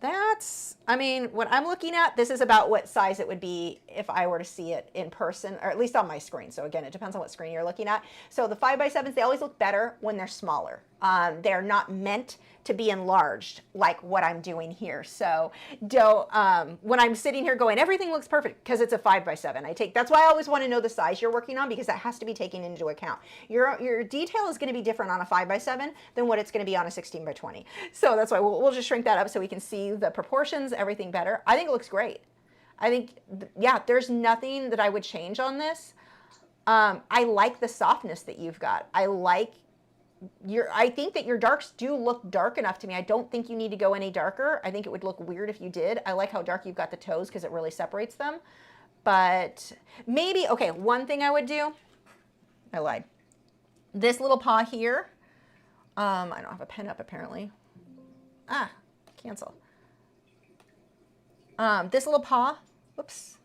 That's, I mean, what I'm looking at, this is about what size it would be if I were to see it in person, or at least on my screen. So again, it depends on what screen you're looking at. So the 5x7s, they always look better when they're smaller. They're not meant to be enlarged like what I'm doing here. So don't, when I'm sitting here going, everything looks perfect because it's a 5x7. That's why I always want to know the size you're working on, because that has to be taken into account. Your detail is going to be different on a 5x7 than what it's going to be on a 16x20. So that's why we'll just shrink that up so we can see the proportions, everything better. I think it looks great. I think, yeah, there's nothing that I would change on this. I like the softness that you've got. I think that your darks do look dark enough to me. I don't think you need to go any darker. I think it would look weird if you did. I like how dark you've got the toes because it really separates them. But maybe, okay, one thing I would do, I lied. This little paw here, I don't have a pen up apparently. Cancel. This little paw, whoops.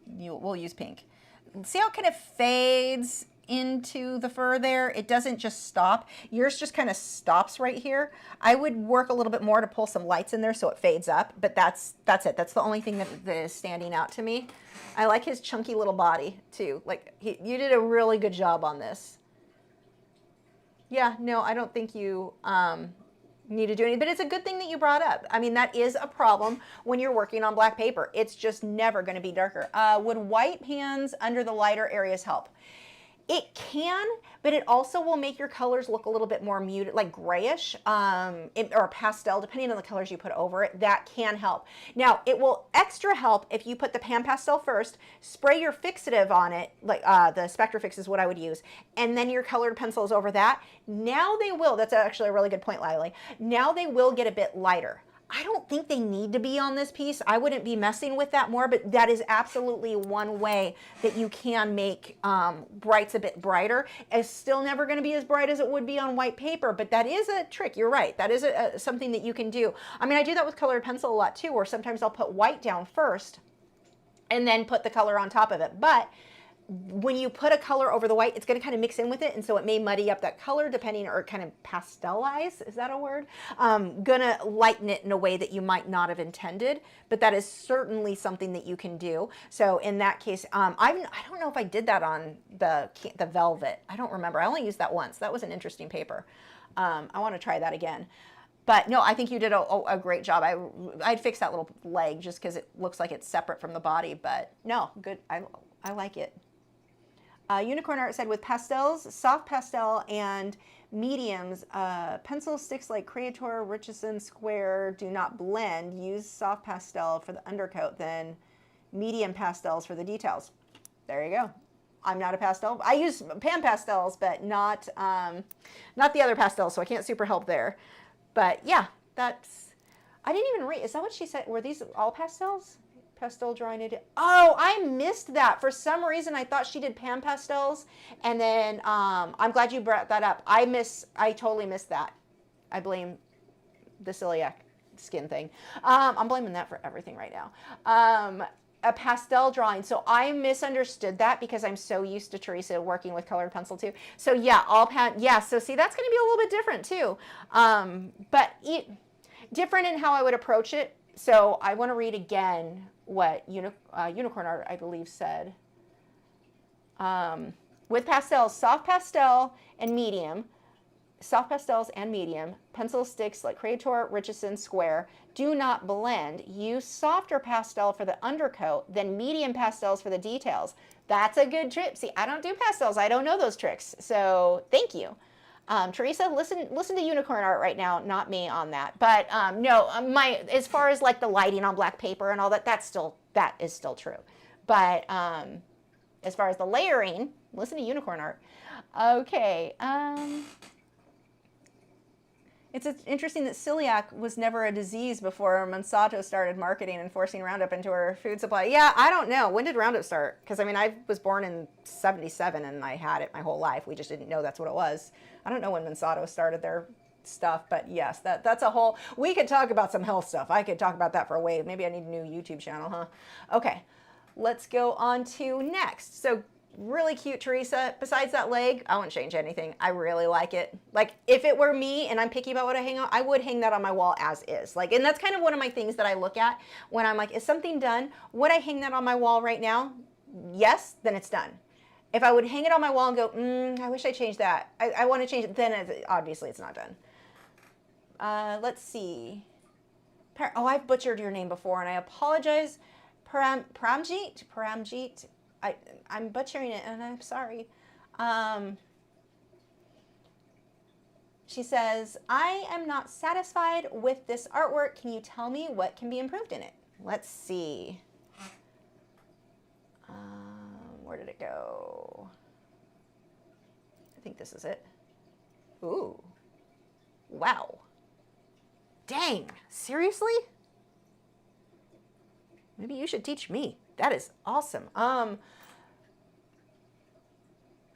We'll use pink. See how it kind of fades into the fur there? It doesn't just stop. Yours just kind of stops right here. I would work a little bit more to pull some lights in there so it fades up, but that's it. That's the only thing that is standing out to me. I like his chunky little body too. Like you did a really good job on this. Yeah, no, I don't think you need to do anything, but it's a good thing that you brought up. I mean, that is a problem when you're working on black paper. It's just never going to be darker. Would white pans under the lighter areas help? It can, but it also will make your colors look a little bit more muted, like grayish, or pastel, depending on the colors you put over it. That can help. Now, it will extra help if you put the pan pastel first, spray your fixative on it, like the Spectrafix is what I would use, and then your colored pencils over that. Now they will, that's actually a really good point, Lily. Now they will get a bit lighter. I don't think they need to be on this piece. I wouldn't be messing with that more, but that is absolutely one way that you can make brights a bit brighter. It's still never going to be as bright as it would be on white paper, but that is a trick. You're right. That is something that you can do. I mean, I do that with colored pencil a lot too, where sometimes I'll put white down first and then put the color on top of it. But when you put a color over the white, it's going to kind of mix in with it, and so it may muddy up that color depending, or kind of pastelize, is that a word? Gonna lighten it in a way that you might not have intended, but that is certainly something that you can do. So in that case, I don't know if I did that on the velvet. I don't remember. I only used that once. That was an interesting paper. I want to try that again. But no, I think you did a great job. I'd fix that little leg just because it looks like it's separate from the body, but no, good. I like it. Unicorn Art said, with pastels, soft pastel and mediums, pencil sticks like Creator, Richardson, Square do not blend. Use soft pastel for the undercoat, then medium pastels for the details. There you go. I'm not a pastel. I use pan pastels, but not the other pastels, so I can't super help there. But yeah, I didn't even read. Is that what she said? Were these all pastels? Pastel drawing it. Oh, I missed that. For some reason, I thought she did pan pastels, and then I'm glad you brought that up. I totally missed that. I blame the celiac skin thing. I'm blaming that for everything right now. A pastel drawing. So I misunderstood that because I'm so used to Teresa working with colored pencil too. So yeah, all pan. Yeah. So see, that's going to be a little bit different too. But different in how I would approach it. So I want to read again what Unicorn Art, I believe, said. With pastels, soft pastel and medium, soft pastels and medium, pencil sticks like Creator, Richardson, Square do not blend. Use softer pastel for the undercoat, then medium pastels for the details. That's a good trick. See, I don't do pastels. I don't know those tricks. So thank you. Teresa, listen to Unicorn Art right now, not me on that. But no, as far as like the lighting on black paper and all that, that is still true. But as far as the layering, listen to Unicorn Art. Okay. It's interesting that celiac was never a disease before Monsanto started marketing and forcing Roundup into our food supply. Yeah, I don't know. When did Roundup start? Because I mean, I was born in '77 and I had it my whole life. We just didn't know that's what it was. I don't know when Monsanto started their stuff, but yes, that's a whole, we could talk about some health stuff. I could talk about that for a way. Maybe I need a new YouTube channel, huh? Okay, let's go on to next. So really cute, Teresa. Besides that leg, I wouldn't change anything. I really like it. Like, if it were me and I'm picky about what I hang on, I would hang that on my wall as is. Like, and that's kind of one of my things that I look at when I'm like, is something done? Would I hang that on my wall right now? Yes, then it's done. If I would hang it on my wall and go, I wish I changed that. I want to change it, then obviously it's not done. Let's see. Oh, I've butchered your name before, and I apologize. Paramjeet. I'm butchering it, and I'm sorry. She says, I am not satisfied with this artwork. Can you tell me what can be improved in it? Let's see. Where did it go? I think this is it. Ooh. Wow. Dang. Seriously? Maybe you should teach me. That is awesome.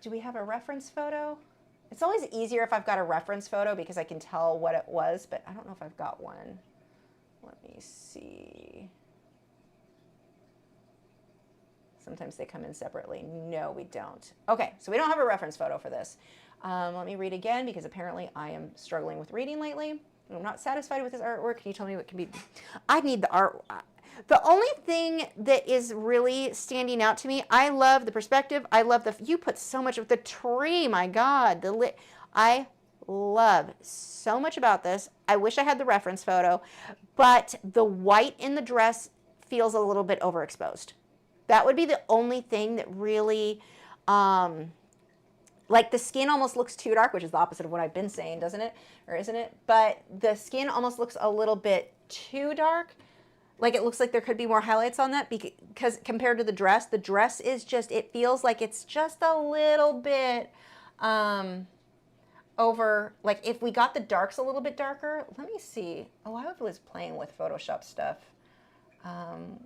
Do we have a reference photo? It's always easier if I've got a reference photo because I can tell what it was, but I don't know if I've got one. Let me see. Sometimes they come in separately. No, we don't. Okay, so we don't have a reference photo for this. Let me read again because apparently I am struggling with reading lately. I'm not satisfied with this artwork. Can you tell me what can be? I need the art. The only thing that is really standing out to me, I love the perspective. I love you put so much of the tree. My God, I love so much about this. I wish I had the reference photo, but the white in the dress feels a little bit overexposed. That would be the only thing that really, like the skin almost looks too dark, which is the opposite of what I've been saying, doesn't it? Or isn't it? But the skin almost looks a little bit too dark. Like it looks like there could be more highlights on that because compared to the dress is just, it feels like it's just a little bit over, like if we got the darks a little bit darker, let me see. Oh, I was playing with Photoshop stuff.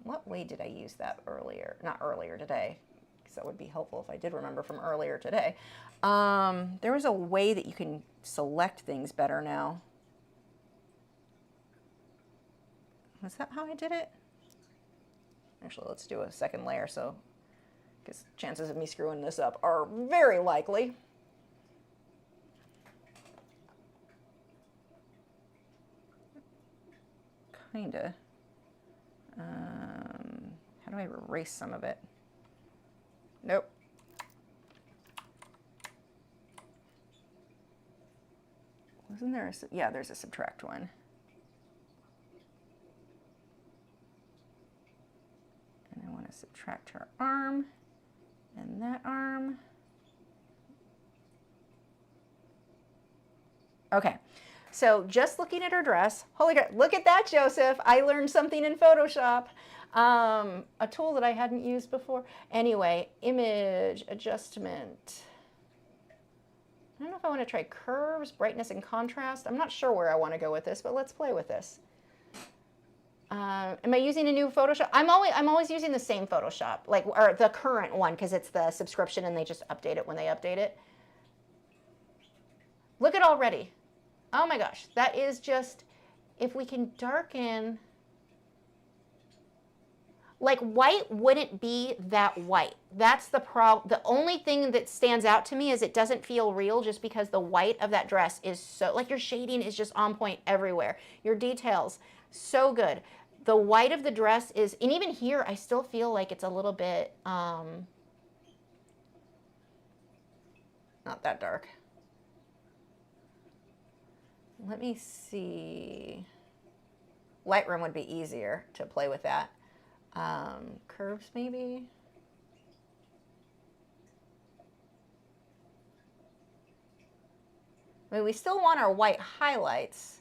What way did I use that earlier? Not earlier today, because that would be helpful if I did remember from earlier today. There was a way that you can select things better now. Was that how I did it? Actually, let's do a second layer, so because chances of me screwing this up are very likely. Kinda. How do I erase some of it? Nope. Wasn't there a, yeah, there's a subtract one. And I want to subtract her arm and that arm. Okay. So just looking at her dress, holy crap, look at that, Joseph. I learned something in Photoshop, a tool that I hadn't used before. Anyway, image adjustment. I don't know if I want to try curves, brightness, and contrast. I'm not sure where I want to go with this, but let's play with this. Am I using a new Photoshop? I'm always using the same Photoshop, like, or the current one, because it's the subscription and they just update it when they update it. Look at already. Oh my gosh, that is just, if we can darken, like white wouldn't be that white. That's the problem. The only thing that stands out to me is it doesn't feel real just because the white of that dress is so, like your shading is just on point everywhere. Your details, so good. The white of the dress is, and even here, I still feel like it's a little bit, not that dark. Let me see. Lightroom would be easier to play with that. Curves maybe. I mean, we still want our white highlights.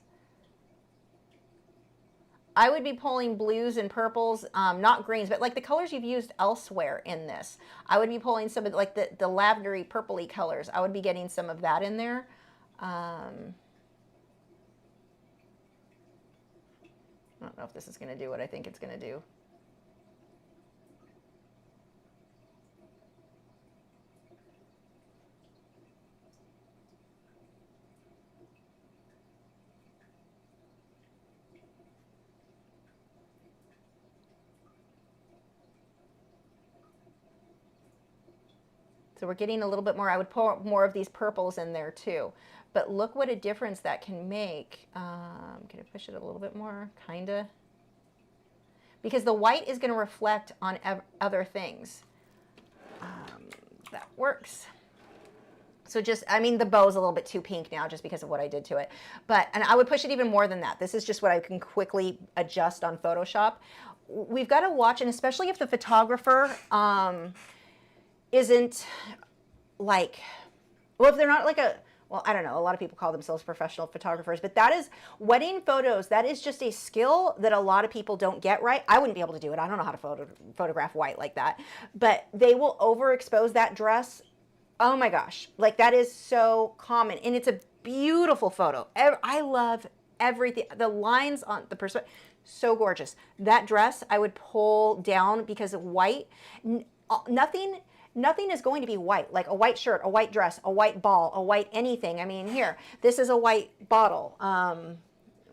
I would be pulling blues and purples, not greens, but like the colors you've used elsewhere in this. I would be pulling some of like the lavendery purpley colors. I would be getting some of that in there. I don't know if this is going to do what I think it's going to do. So we're getting a little bit more. I would pour more of these purples in there too. But look what a difference that can make. Can I push it a little bit more? Kind of. Because the white is going to reflect on other things. That works. So just, I mean, the bow's a little bit too pink now just because of what I did to it. But, and I would push it even more than that. This is just what I can quickly adjust on Photoshop. We've got to watch, and especially if the photographer isn't like, well, if they're not like a, well, I don't know, a lot of people call themselves professional photographers, but that is, wedding photos, that is just a skill that a lot of people don't get right. I wouldn't be able to do it. I don't know how to photograph white like that. But they will overexpose that dress. Oh my gosh, like that is so common. And it's a beautiful photo. I love everything. The lines on the perspective, so gorgeous. That dress I would pull down because of white. Nothing is going to be white, like a white shirt, a white dress, a white ball, a white anything. I mean, here, this is a white bottle.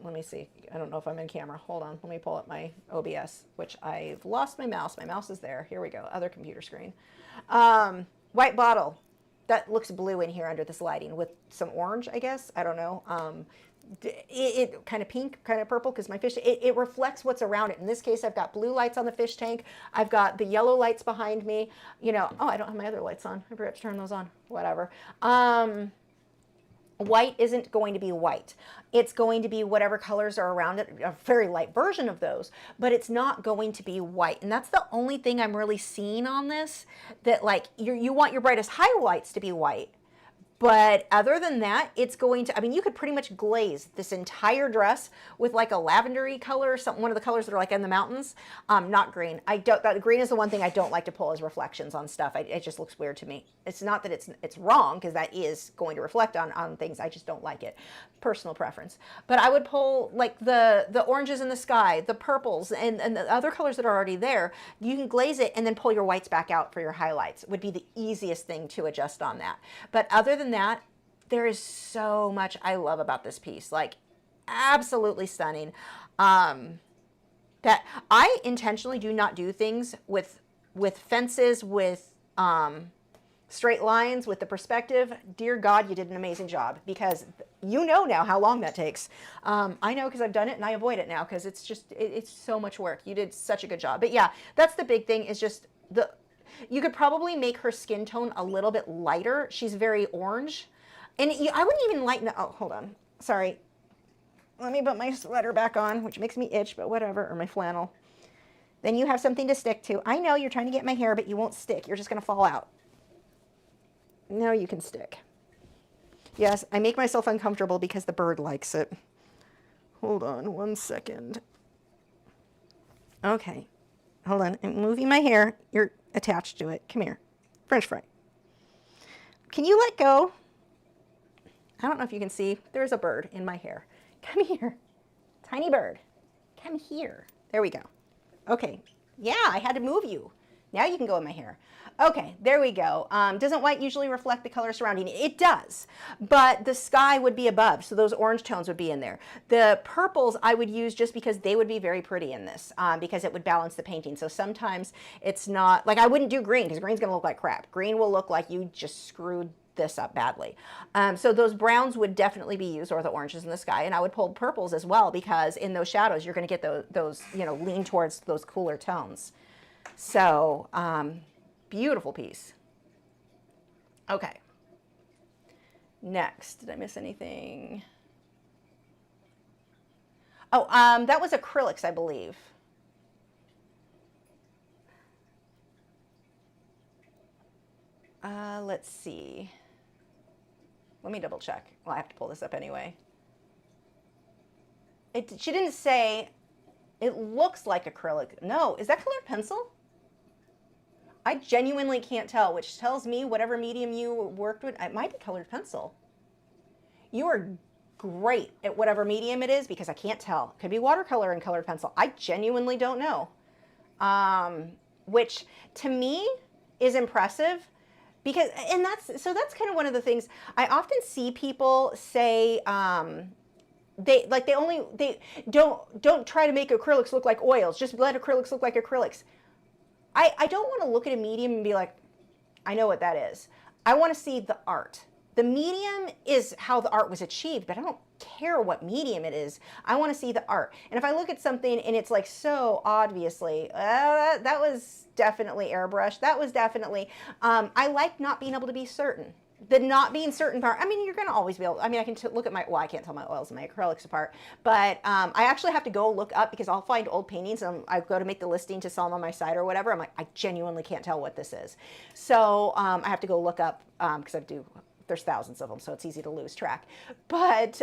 Let me see. I don't know if I'm in camera. Hold on. Let me pull up my OBS, which I've lost my mouse. My mouse is there. Here we go. Other computer screen. White bottle. That looks blue in here under this lighting with some orange, I guess. I don't know. It kind of pink, kind of purple, because my fish, it reflects what's around it. In this case, I've got blue lights on the fish tank. I've got the yellow lights behind me. You know, oh, I don't have my other lights on. I forgot to turn those on. Whatever. White isn't going to be white. It's going to be whatever colors are around it, a very light version of those, but it's not going to be white. And that's the only thing I'm really seeing on this, that like you want your brightest highlights to be white. But other than that, it's going to, I mean, you could pretty much glaze this entire dress with like a lavendery color, one of the colors that are like in the mountains. Not green. Green is the one thing I don't like to pull as reflections on stuff. It just looks weird to me. It's not that it's wrong, because that is going to reflect on things. I just don't like it. Personal preference. But I would pull like the oranges in the sky, the purples, and the other colors that are already there. You can glaze it and then pull your whites back out for your highlights. Would be the easiest thing to adjust on that. But other than that, there is so much I love about this piece, like absolutely stunning. That I intentionally do not do things with fences, with straight lines, with the perspective. Dear God, you did an amazing job, because you know now how long that takes. I know, because I've done it and I avoid it now, because it's just, it's so much work. You did such a good job. But yeah, that's the big thing, is just you could probably make her skin tone a little bit lighter. She's very orange. And I wouldn't even lighten, oh, hold on. Sorry. Let me put my sweater back on, which makes me itch, but whatever, or my flannel. Then you have something to stick to. I know you're trying to get my hair, but you won't stick. You're just going to fall out. No, you can stick. Yes, I make myself uncomfortable because the bird likes it. Hold on 1 second. Okay. Hold on. I'm moving my hair. You're attached to it. Come here. French fry. Can you let go? I don't know if you can see. There's a bird in my hair. Come here. Tiny bird. Come here. There we go. Okay. Yeah, I had to move you. Now you can go in my hair. Okay, there we go. Doesn't white usually reflect the color surrounding it? It does, but the sky would be above, so those orange tones would be in there. The purples I would use just because they would be very pretty in this, because it would balance the painting. So sometimes it's not, like I wouldn't do green, because green's gonna look like crap. Green will look like you just screwed this up badly. So those browns would definitely be used, or the oranges in the sky, and I would pull purples as well, because in those shadows you're gonna get those you know, lean towards those cooler tones. So, beautiful piece. Okay. Next, did I miss anything? Oh, that was acrylics, I believe. Let's see. Let me double check. Well, I have to pull this up anyway. She didn't say. It looks like acrylic. No, is that colored pencil? I genuinely can't tell, which tells me whatever medium you worked with, it might be colored pencil. You are great at whatever medium it is, because I can't tell. It could be watercolor and colored pencil. I genuinely don't know. Which to me is impressive, because, and that's kind of one of the things I often see people say, they don't try to make acrylics look like oils. Just let acrylics look like acrylics. I don't want to look at a medium and be like, I know what that is. I want to see the art. The medium is how the art was achieved, but I don't care what medium it is. I want to see the art. And if I look at something and it's like so obviously, that was definitely airbrush. That was definitely, I like not being able to be certain. The not being certain part, I mean, you're going to always be able, I mean, I can look at my, well, I can't tell my oils and my acrylics apart, but I actually have to go look up because I'll find old paintings and I go to make the listing to sell them on my site or whatever. I'm like, I genuinely can't tell what this is. So I have to go look up because I do, there's thousands of them, so it's easy to lose track. But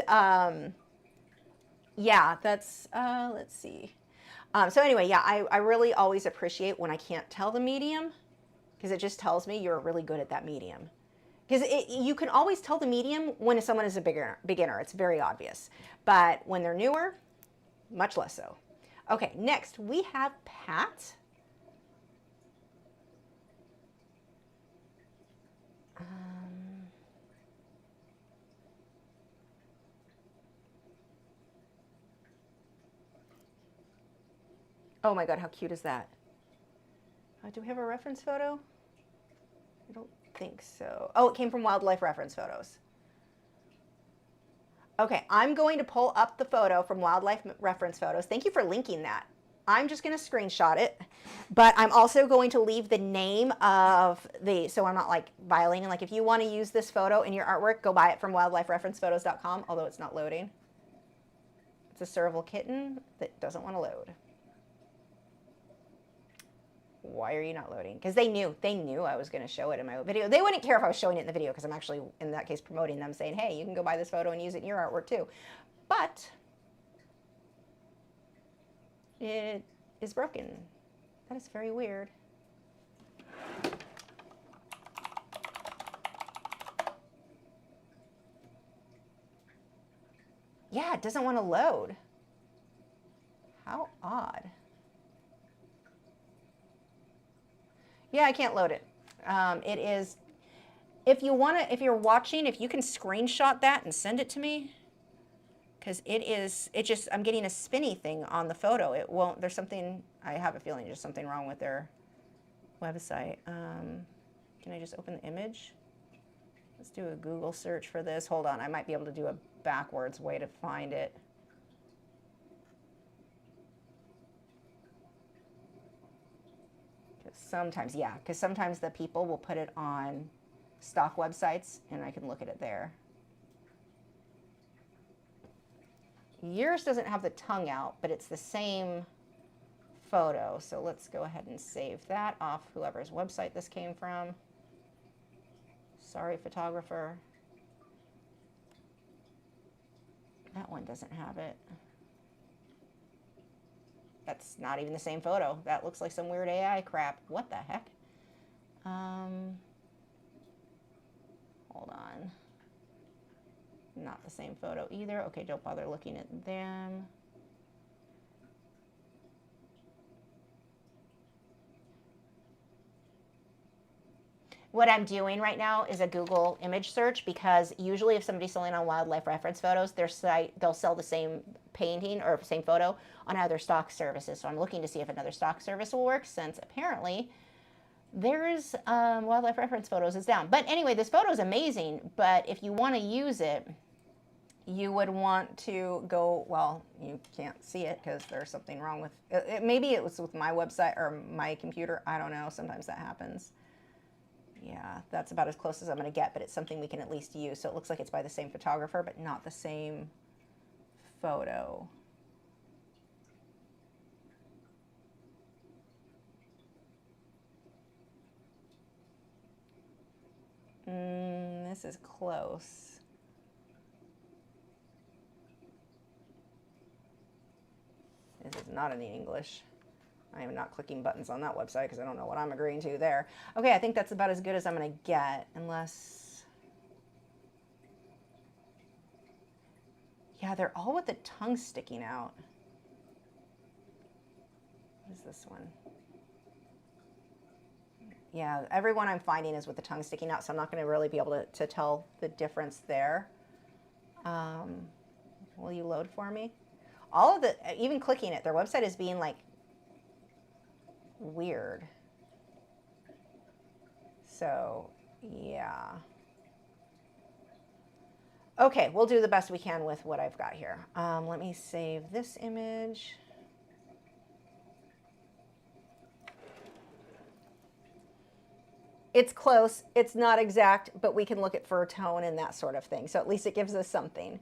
yeah, that's, let's see. So anyway, yeah, I really always appreciate when I can't tell the medium because it just tells me you're really good at that medium. Because you can always tell the medium when someone is a beginner. It's very obvious. But when they're newer, much less so. Okay, next we have Pat. Oh my God, how cute is that? Do we have a reference photo? I don't think so. Oh, it came from Wildlife Reference Photos. Okay, I'm going to pull up the photo from Wildlife Reference Photos. Thank you for linking that. I'm just going to screenshot it, but I'm also going to leave the name of the, so I'm not like violating, like if you want to use this photo in your artwork, go buy it from wildlifereferencephotos.com, although it's not loading. It's a serval kitten that doesn't want to load. Why are you not loading? Because they knew I was going to show it in my video. They wouldn't care if I was showing it in the video because I'm actually, in that case, promoting them, saying, hey, you can go buy this photo and use it in your artwork too. But it is broken. That is very weird. Yeah, it doesn't want to load. How odd. Yeah, I can't load it. It is, if you want to, if you're watching, if you can screenshot that and send it to me, because I'm getting a spinny thing on the photo. It won't, there's something, I have a feeling there's something wrong with their website. Can I just open the image? Let's do a Google search for this. Hold on, I might be able to do a backwards way to find it. Sometimes, yeah, because sometimes the people will put it on stock websites and I can look at it there. Yours doesn't have the tongue out, but it's the same photo. So let's go ahead and save that off whoever's website this came from. Sorry, photographer. That one doesn't have it. That's not even the same photo. That looks like some weird AI crap. What the heck? Hold on. Not the same photo either. Okay, don't bother looking at them. What I'm doing right now is a Google image search because usually if somebody's selling on Wildlife Reference Photos, their site, they'll sell the same painting or same photo on other stock services. So I'm looking to see if another stock service will work since apparently there's Wildlife Reference Photos is down. But anyway, this photo is amazing, but if you want to use it, you would want to go, well, you can't see it because there's something wrong with it. Maybe it was with my website or my computer. I don't know. Sometimes that happens. Yeah, that's about as close as I'm going to get, but it's something we can at least use. So it looks like it's by the same photographer, but not the same photo. This is close. This is not in the English. I am not clicking buttons on that website because I don't know what I'm agreeing to there. Okay, I think that's about as good as I'm going to get, unless... Yeah, they're all with the tongue sticking out. What is this one? Yeah, everyone I'm finding is with the tongue sticking out, so I'm not going to really be able to tell the difference there. Will you load for me? All of the, even clicking it, their website is being like weird. So Yeah. Okay, we'll do the best we can with what I've got here. Let me save this image. It's close. It's not exact, but we can look at fur tone and that sort of thing. So at least it gives us something.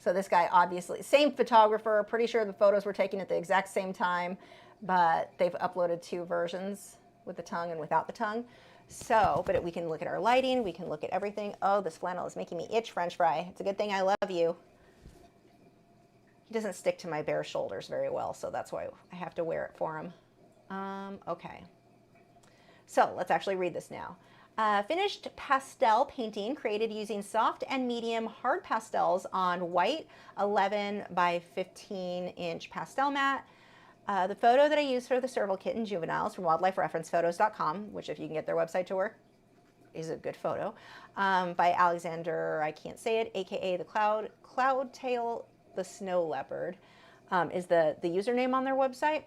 So this guy, obviously, same photographer, pretty sure the photos were taken at the exact same time, but they've uploaded 2 versions with the tongue and without the tongue. So, but we can look at our lighting, we can look at everything. Oh, this flannel is making me itch, French fry. It's a good thing I love you. He doesn't stick to my bare shoulders very well, so that's why I have to wear it for him. Okay. So let's actually read this now. Finished pastel painting created using soft and medium hard pastels on white 11 by 15 inch pastel mat. The photo that I used for the serval kitten juveniles from wildlifereferencephotos.com, which if you can get their website to work, is a good photo, by Alexander, I can't say it, aka the cloud tail, the snow leopard, is the username on their website.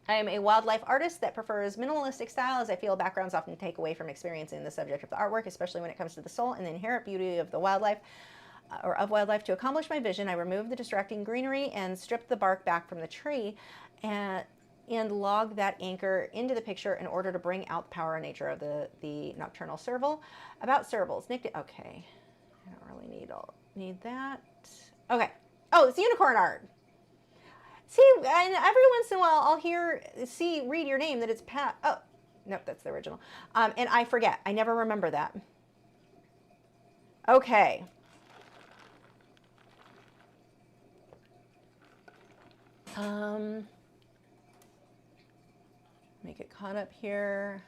I am a wildlife artist that prefers minimalistic style, as I feel backgrounds often take away from experiencing the subject of the artwork, especially when it comes to the soul and the inherent beauty of the wildlife, or of wildlife. To accomplish my vision, I removed the distracting greenery and stripped the bark back from the tree and logged that anchor into the picture in order to bring out the power and nature of the nocturnal serval. About servals, okay, I don't really need that. Okay, oh, it's unicorn art. See, and every once in a while I'll read your name that it's Pat. Oh, nope, that's the original. And I forget. I never remember that. Okay. Make it caught up here.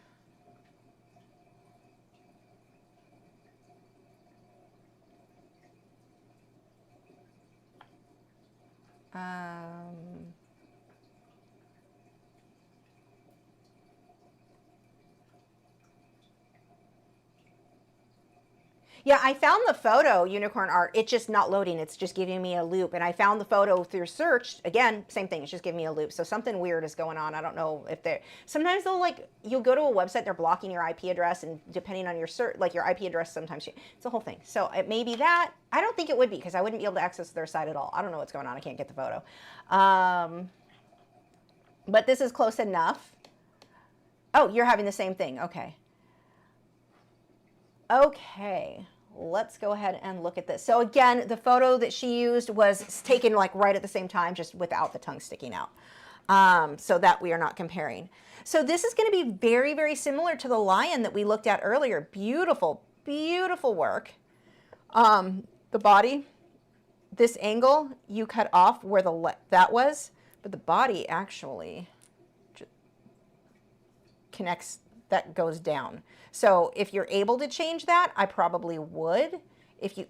Yeah, I found the photo, unicorn art. It's just not loading. It's just giving me a loop. And I found the photo through search. Again, same thing. It's just giving me a loop. So something weird is going on. I don't know if they're... Sometimes they'll you'll go to a website, they're blocking your IP address. And depending on your search, your IP address, sometimes it's a whole thing. So it may be that. I don't think it would be, because I wouldn't be able to access their site at all. I don't know what's going on. I can't get the photo. But this is close enough. Oh, you're having the same thing. Okay. Okay, let's go ahead and look at this. So again, the photo that she used was taken right at the same time, just without the tongue sticking out, so that we are not comparing. So this is going to be very, very similar to the lion that we looked at earlier. Beautiful, beautiful work. The body, this angle, you cut off where that was, but the body actually connects, that goes down. So if you're able to change that, I probably would.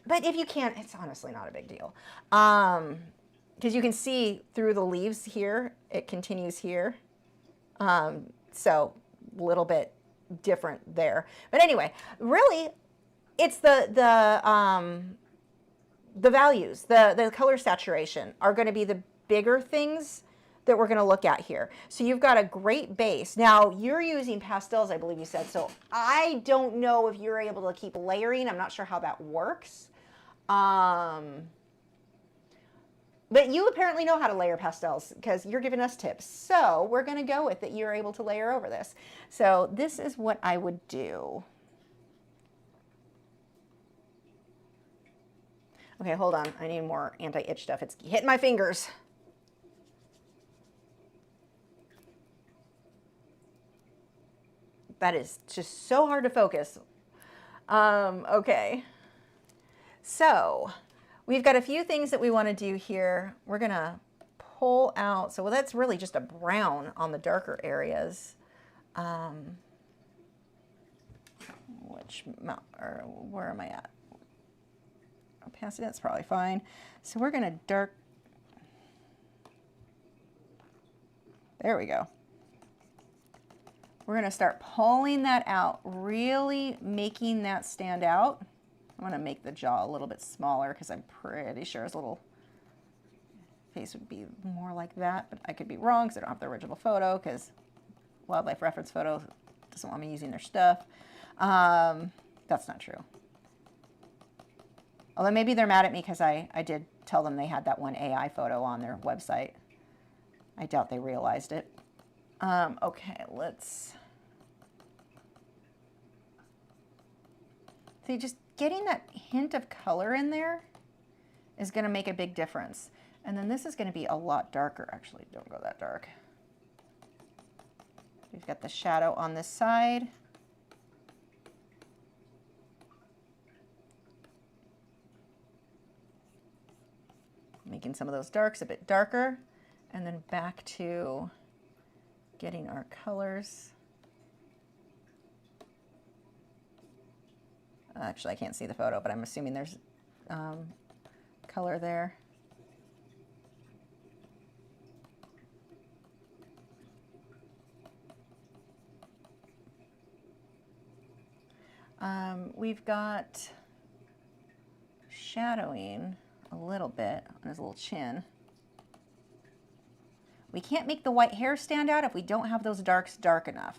But if you can't, it's honestly not a big deal. Because you can see through the leaves here, it continues here. So a little bit different there. But anyway, really, it's the values, the color saturation are going to be the bigger things that we're going to look at here. So you've got a great base. Now you're using pastels, I believe you said. So I don't know if you're able to keep layering. I'm not sure how that works. But you apparently know how to layer pastels, because you're giving us tips. So we're going to go with that you're able to layer over this. So this is what I would do. Okay, hold on. I need more anti-itch stuff. It's hitting my fingers. That is just so hard to focus. Okay. So we've got a few things that we want to do here. We're going to pull out. So that's really just a brown on the darker areas. Where am I at? Past that's probably fine. So we're going to dark. There we go. We're going to start pulling that out, really making that stand out. I'm going to make the jaw a little bit smaller because I'm pretty sure it's a little, face would be more like that, but I could be wrong because I don't have the original photo because Wildlife Reference Photo doesn't want me using their stuff. That's not true. Although maybe they're mad at me because I did tell them they had that one AI photo on their website. I doubt they realized it. Okay, let's see, just getting that hint of color in there is going to make a big difference. And then this is going to be a lot darker. Actually, don't go that dark. We've got the shadow on this side. Making some of those darks a bit darker, and then back to getting our colors. Actually, I can't see the photo, but I'm assuming there's color there. We've got shadowing a little bit on his little chin. We can't make the white hair stand out if we don't have those darks dark enough.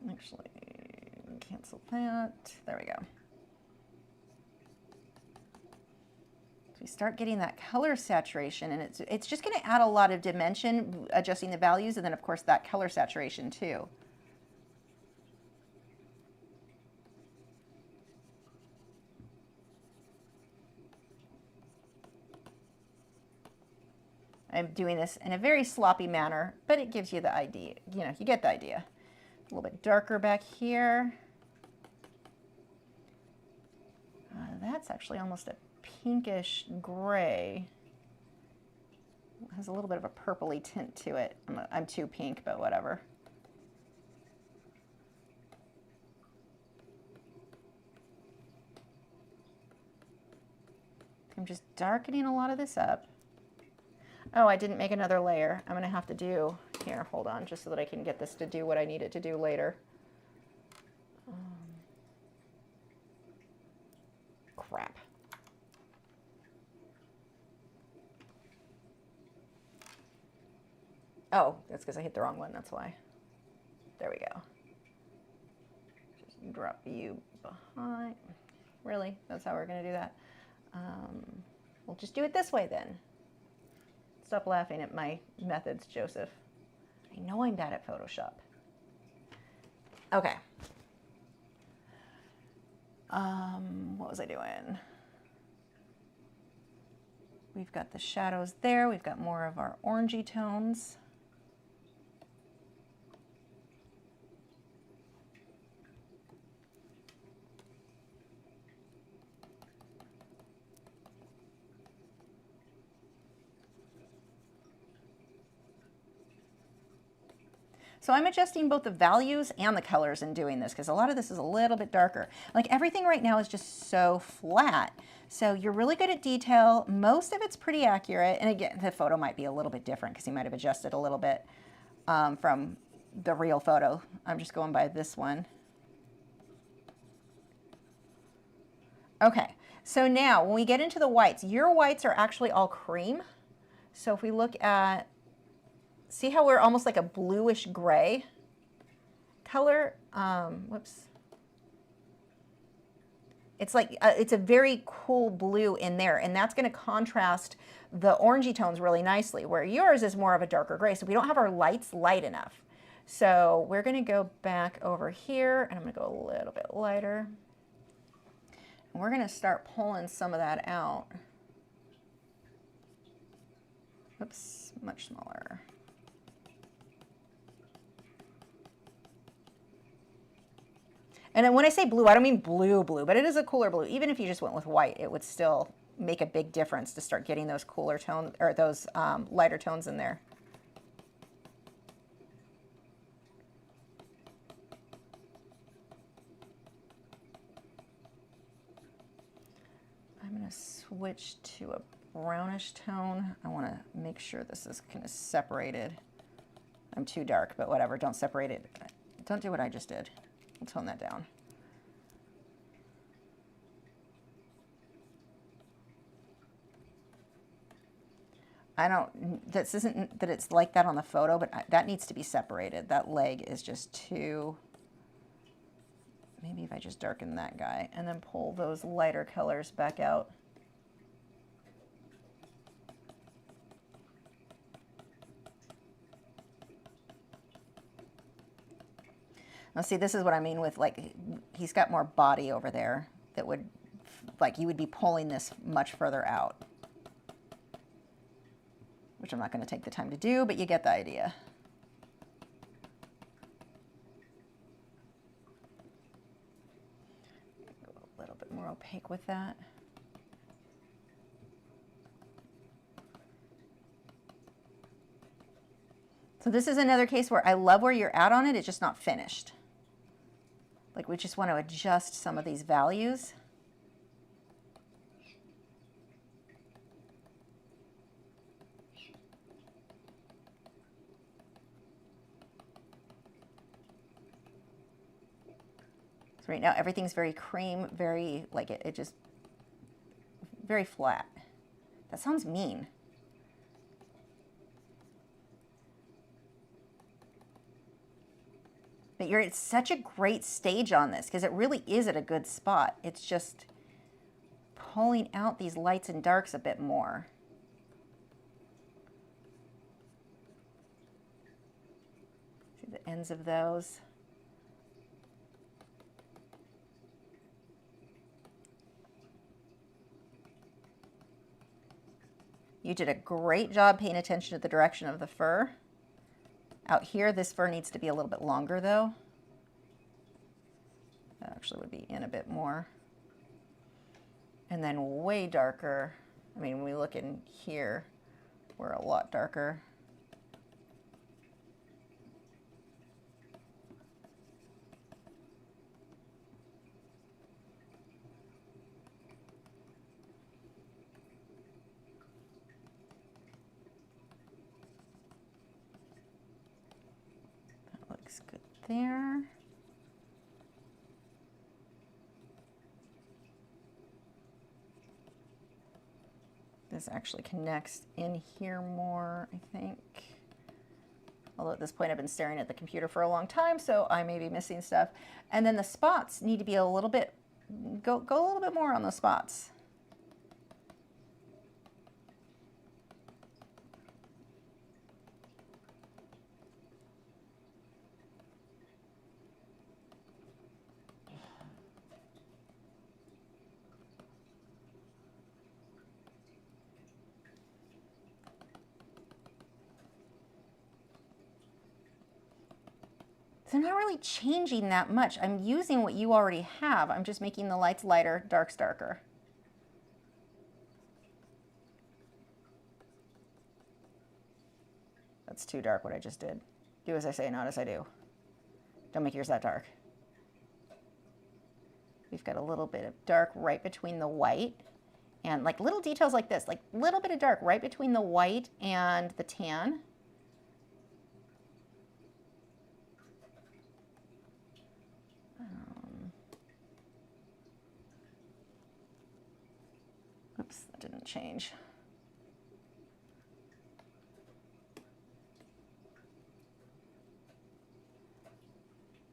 Actually, cancel that. There we go. So we start getting that color saturation, and it's just going to add a lot of dimension, adjusting the values, and then of course that color saturation too. I'm doing this in a very sloppy manner, but it gives you the idea. You know, you get the idea. A little bit darker back here. That's actually almost a pinkish gray. It has a little bit of a purpley tint to it. I'm too pink, but whatever. I'm just darkening a lot of this up. Oh, I didn't make another layer. I'm going to have to do, here, hold on, just so that I can get this to do what I need it to do later. Crap. Oh, that's because I hit the wrong one, that's why. There we go. Just drop you behind. Really? That's how we're going to do that? We'll just do it this way then. Stop laughing at my methods, Joseph. I know I'm bad at Photoshop. Okay. What was I doing? We've got the shadows there. We've got more of our orangey tones. So I'm adjusting both the values and the colors in doing this because a lot of this is a little bit darker. Like everything right now is just so flat. So you're really good at detail. Most of it's pretty accurate. And again, the photo might be a little bit different because he might have adjusted a little bit from the real photo. I'm just going by this one. Okay, so now when we get into the whites, your whites are actually all cream. So if we look at, see how we're almost like a bluish gray color? Whoops. It's like, it's a very cool blue in there, and that's gonna contrast the orangey tones really nicely, where yours is more of a darker gray, so we don't have our lights light enough. So we're gonna go back over here, and I'm gonna go a little bit lighter. And we're gonna start pulling some of that out. Oops, much smaller. And when I say blue, I don't mean blue, but it is a cooler blue. Even if you just went with white, it would still make a big difference to start getting those cooler tones, or those lighter tones in there. I'm gonna switch to a brownish tone. I wanna make sure this is kind of separated. I'm too dark, but whatever, don't separate it. Don't do what I just did. We'll tone that down. this isn't that it's like that on the photo, but that needs to be separated. That leg is just too, maybe if I just darken that guy and then pull those lighter colors back out. Now see, this is what I mean with, like, he's got more body over there that would, like, you would be pulling this much further out, which I'm not going to take the time to do, but you get the idea. Go a little bit more opaque with that. So this is another case where I love where you're at on it, it's just not finished. Like, we just want to adjust some of these values. So right now everything's very cream, very, like, it just, very flat. That sounds mean. But you're at such a great stage on this because it really is at a good spot. It's just pulling out these lights and darks a bit more. See the ends of those. You did a great job paying attention to the direction of the fur. Out here, this fur needs to be a little bit longer though. That actually would be in a bit more. And then way darker. I mean, when we look in here, we're a lot darker. Looks good there. This actually connects in here more, I think. Although at this point I've been staring at the computer for a long time, so I may be missing stuff. And then the spots need to be a little bit, go a little bit more on the spots. So I'm not really changing that much. I'm using what you already have. I'm just making the lights lighter, darks darker. That's too dark what I just did. Do as I say, not as I do. Don't make yours that dark. We've got a little bit of dark right between the white and like little details like this, like a little bit of dark right between the white and the tan. Oops, that didn't change.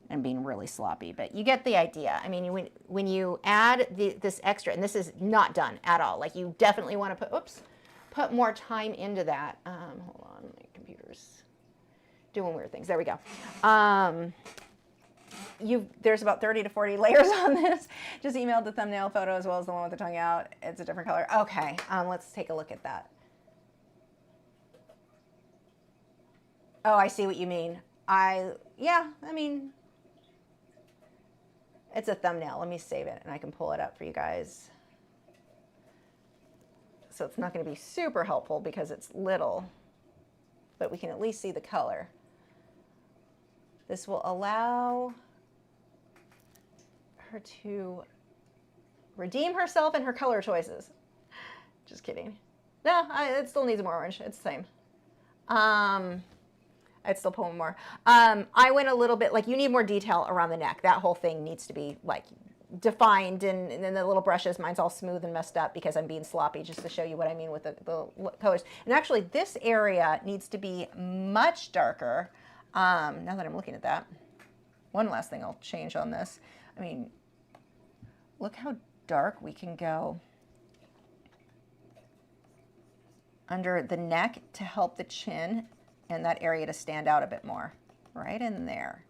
I'm being really sloppy, but you get the idea. I mean, when you add this extra, and this is not done at all, like you definitely want to put more time into that. Hold on, my computer's doing weird things. There we go. There's about 30 to 40 layers on this. Just emailed the thumbnail photo as well as the one with the tongue out. It's a different color. Okay, let's take a look at that. Oh, I see what you mean. Yeah, I mean, it's a thumbnail. Let me save it and I can pull it up for you guys. So it's not going to be super helpful because it's little, but we can at least see the color. This will allow her to redeem herself and her color choices. Just kidding. No, it still needs more orange. It's the same. I'd still pull more. I went a little bit, like you need more detail around the neck. That whole thing needs to be like defined, and then the little brushes, mine's all smooth and messed up because I'm being sloppy, just to show you what I mean with the colors. And actually this area needs to be much darker. Now that I'm looking at that, one last thing I'll change on this. I mean, look how dark we can go under the neck to help the chin and that area to stand out a bit more. Right in there.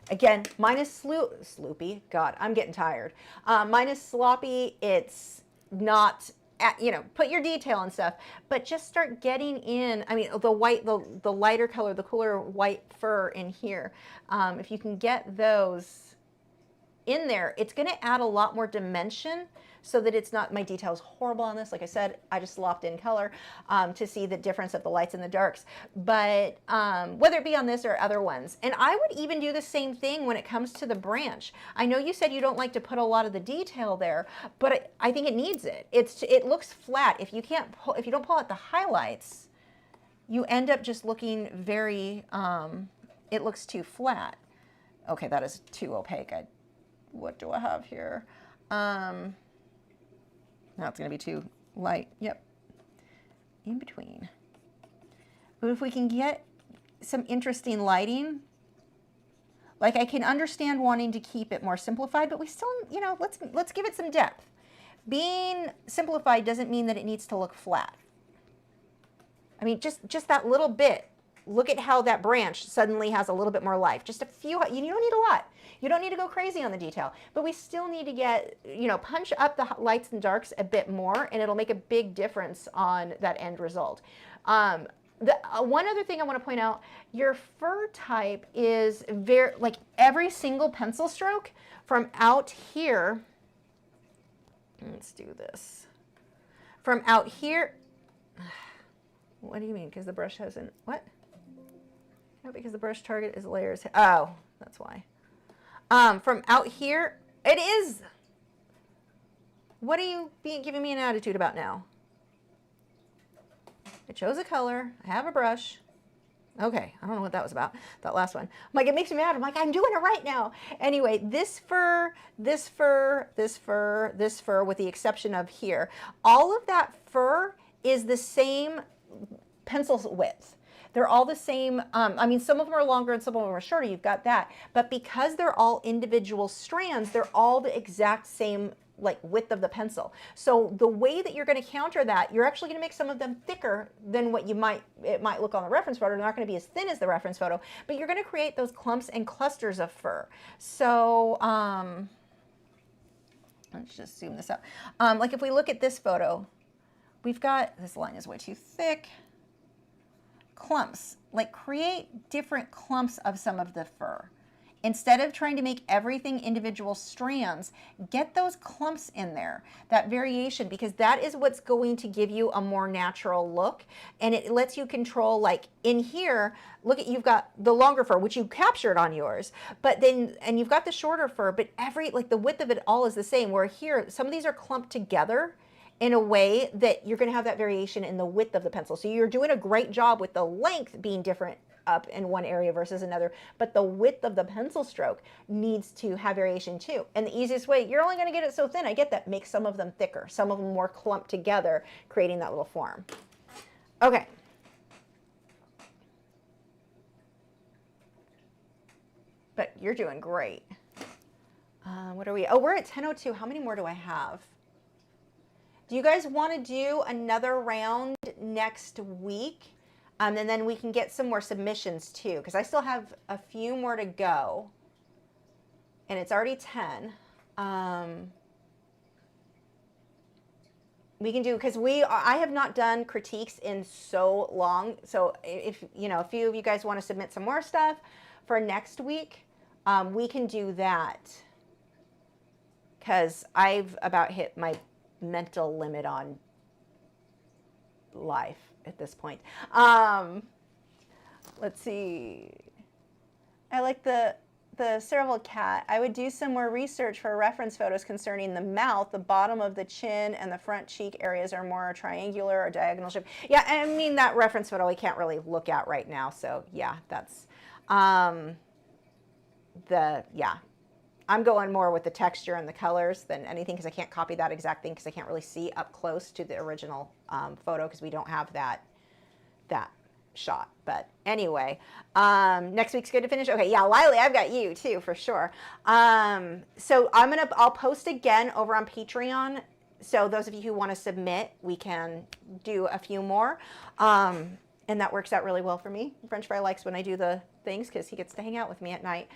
Again, mine is sloopy. God, I'm getting tired. Mine is sloppy. It's not, you know, put your detail and stuff, but just start getting in. I mean, the white, the lighter color, the cooler white fur in here. If you can get those in there, it's going to add a lot more dimension so that it's not, my detail is horrible on this. Like I said, I just slopped in color to see the difference of the lights and the darks. But whether it be on this or other ones. And I would even do the same thing when it comes to the branch. I know you said you don't like to put a lot of the detail there, but I think it needs it. It looks flat. If you don't pull out the highlights, you end up just looking very, it looks too flat. Okay, that is too opaque. What do I have here? Now it's going to be too light. Yep. In between. But if we can get some interesting lighting, like I can understand wanting to keep it more simplified, but we still, you know, let's give it some depth. Being simplified doesn't mean that it needs to look flat. I mean, just that little bit. Look at how that branch suddenly has a little bit more life. Just a few, you don't need a lot. You don't need to go crazy on the detail, but we still need to get, you know, punch up the lights and darks a bit more, and it'll make a big difference on that end result. One other thing I want to point out, your fur type is very, like every single pencil stroke from out here, let's do this, from out here, what do you mean? Because the brush hasn't, what? No, because the brush target is layers. Oh, that's why. From out here, it is. What are you giving me an attitude about now? I chose a color. I have a brush. Okay, I don't know what that was about, that last one. I'm like, it makes me mad. I'm like, I'm doing it right now. Anyway, this fur, this fur, this fur, this fur, with the exception of here, all of that fur is the same pencil width. They're all the same. I mean, some of them are longer and some of them are shorter. You've got that. But because they're all individual strands, they're all the exact same like width of the pencil. So the way that you're going to counter that, you're actually going to make some of them thicker than what it might look on the reference photo. They're not going to be as thin as the reference photo, but you're going to create those clumps and clusters of fur. So let's just zoom this out. Like if we look at this photo, we've got, this line is way too thick. Clumps, like create different clumps of some of the fur. Instead of trying to make everything individual strands, get those clumps in there, that variation, because that is what's going to give you a more natural look. And it lets you control, like in here, look at, you've got the longer fur, which you captured on yours, but then, and you've got the shorter fur, but like the width of it all is the same, where here, some of these are clumped together in a way that you're going to have that variation in the width of the pencil. So you're doing a great job with the length being different up in one area versus another, but the width of the pencil stroke needs to have variation too. And the easiest way, you're only going to get it so thin, I get that, make some of them thicker, some of them more clumped together, creating that little form. Okay. But you're doing great. What are we? Oh, we're at 10:02. How many more do I have? Do you guys want to do another round next week? And then we can get some more submissions too, because I still have a few more to go. And it's already 10. We can do, because I have not done critiques in so long. So if, you know, a few of you guys want to submit some more stuff for next week, we can do that. Because I've about hit my mental limit on life at this point. Let's see. I like the cervical cat. I would do some more research for reference photos concerning the mouth. The bottom of the chin and the front cheek areas are more triangular or diagonal shape. Yeah, I mean, that reference photo we can't really look at right now. So yeah, that's yeah. I'm going more with the texture and the colors than anything because I can't copy that exact thing because I can't really see up close to the original photo because we don't have that shot. But anyway, next week's good to finish. Okay, yeah, Lily, I've got you too for sure. So I'll post again over on Patreon. So those of you who want to submit, we can do a few more. And that works out really well for me. French Fry likes when I do the things because he gets to hang out with me at night.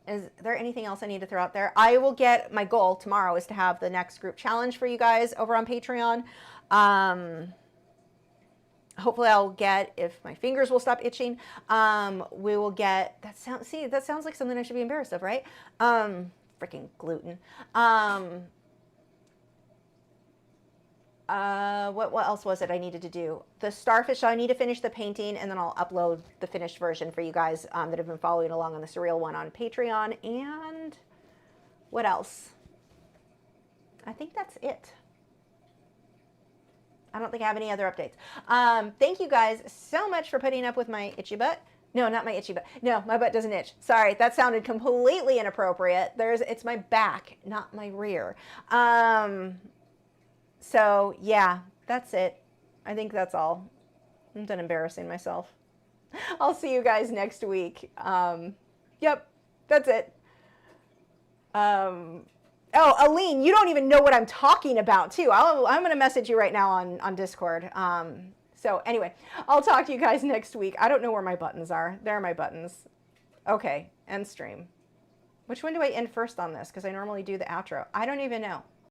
Is there anything else I need to throw out there? I will get, my goal tomorrow is to have the next group challenge for you guys over on Patreon. Hopefully I'll get, if my fingers will stop itching, we will get, that sounds like something I should be embarrassed of, right? Freaking gluten. What else was it I needed to do? The starfish, I need to finish the painting, and then I'll upload the finished version for you guys that have been following along on the surreal one on Patreon. And what else? I think that's it. I don't think I have any other updates. Thank you guys so much for putting up with my itchy butt. No, not my itchy butt. No, my butt doesn't itch. Sorry, that sounded completely inappropriate. It's my back, not my rear. So yeah, that's it. I think that's all. I'm done embarrassing myself. I'll see you guys next week. Yep, that's it. Oh, Aline, you don't even know what I'm talking about, too. I'm going to message you right now on Discord. So anyway, I'll talk to you guys next week. I don't know where my buttons are. There are my buttons. Okay, end stream. Which one do I end first on this? Because I normally do the outro. I don't even know.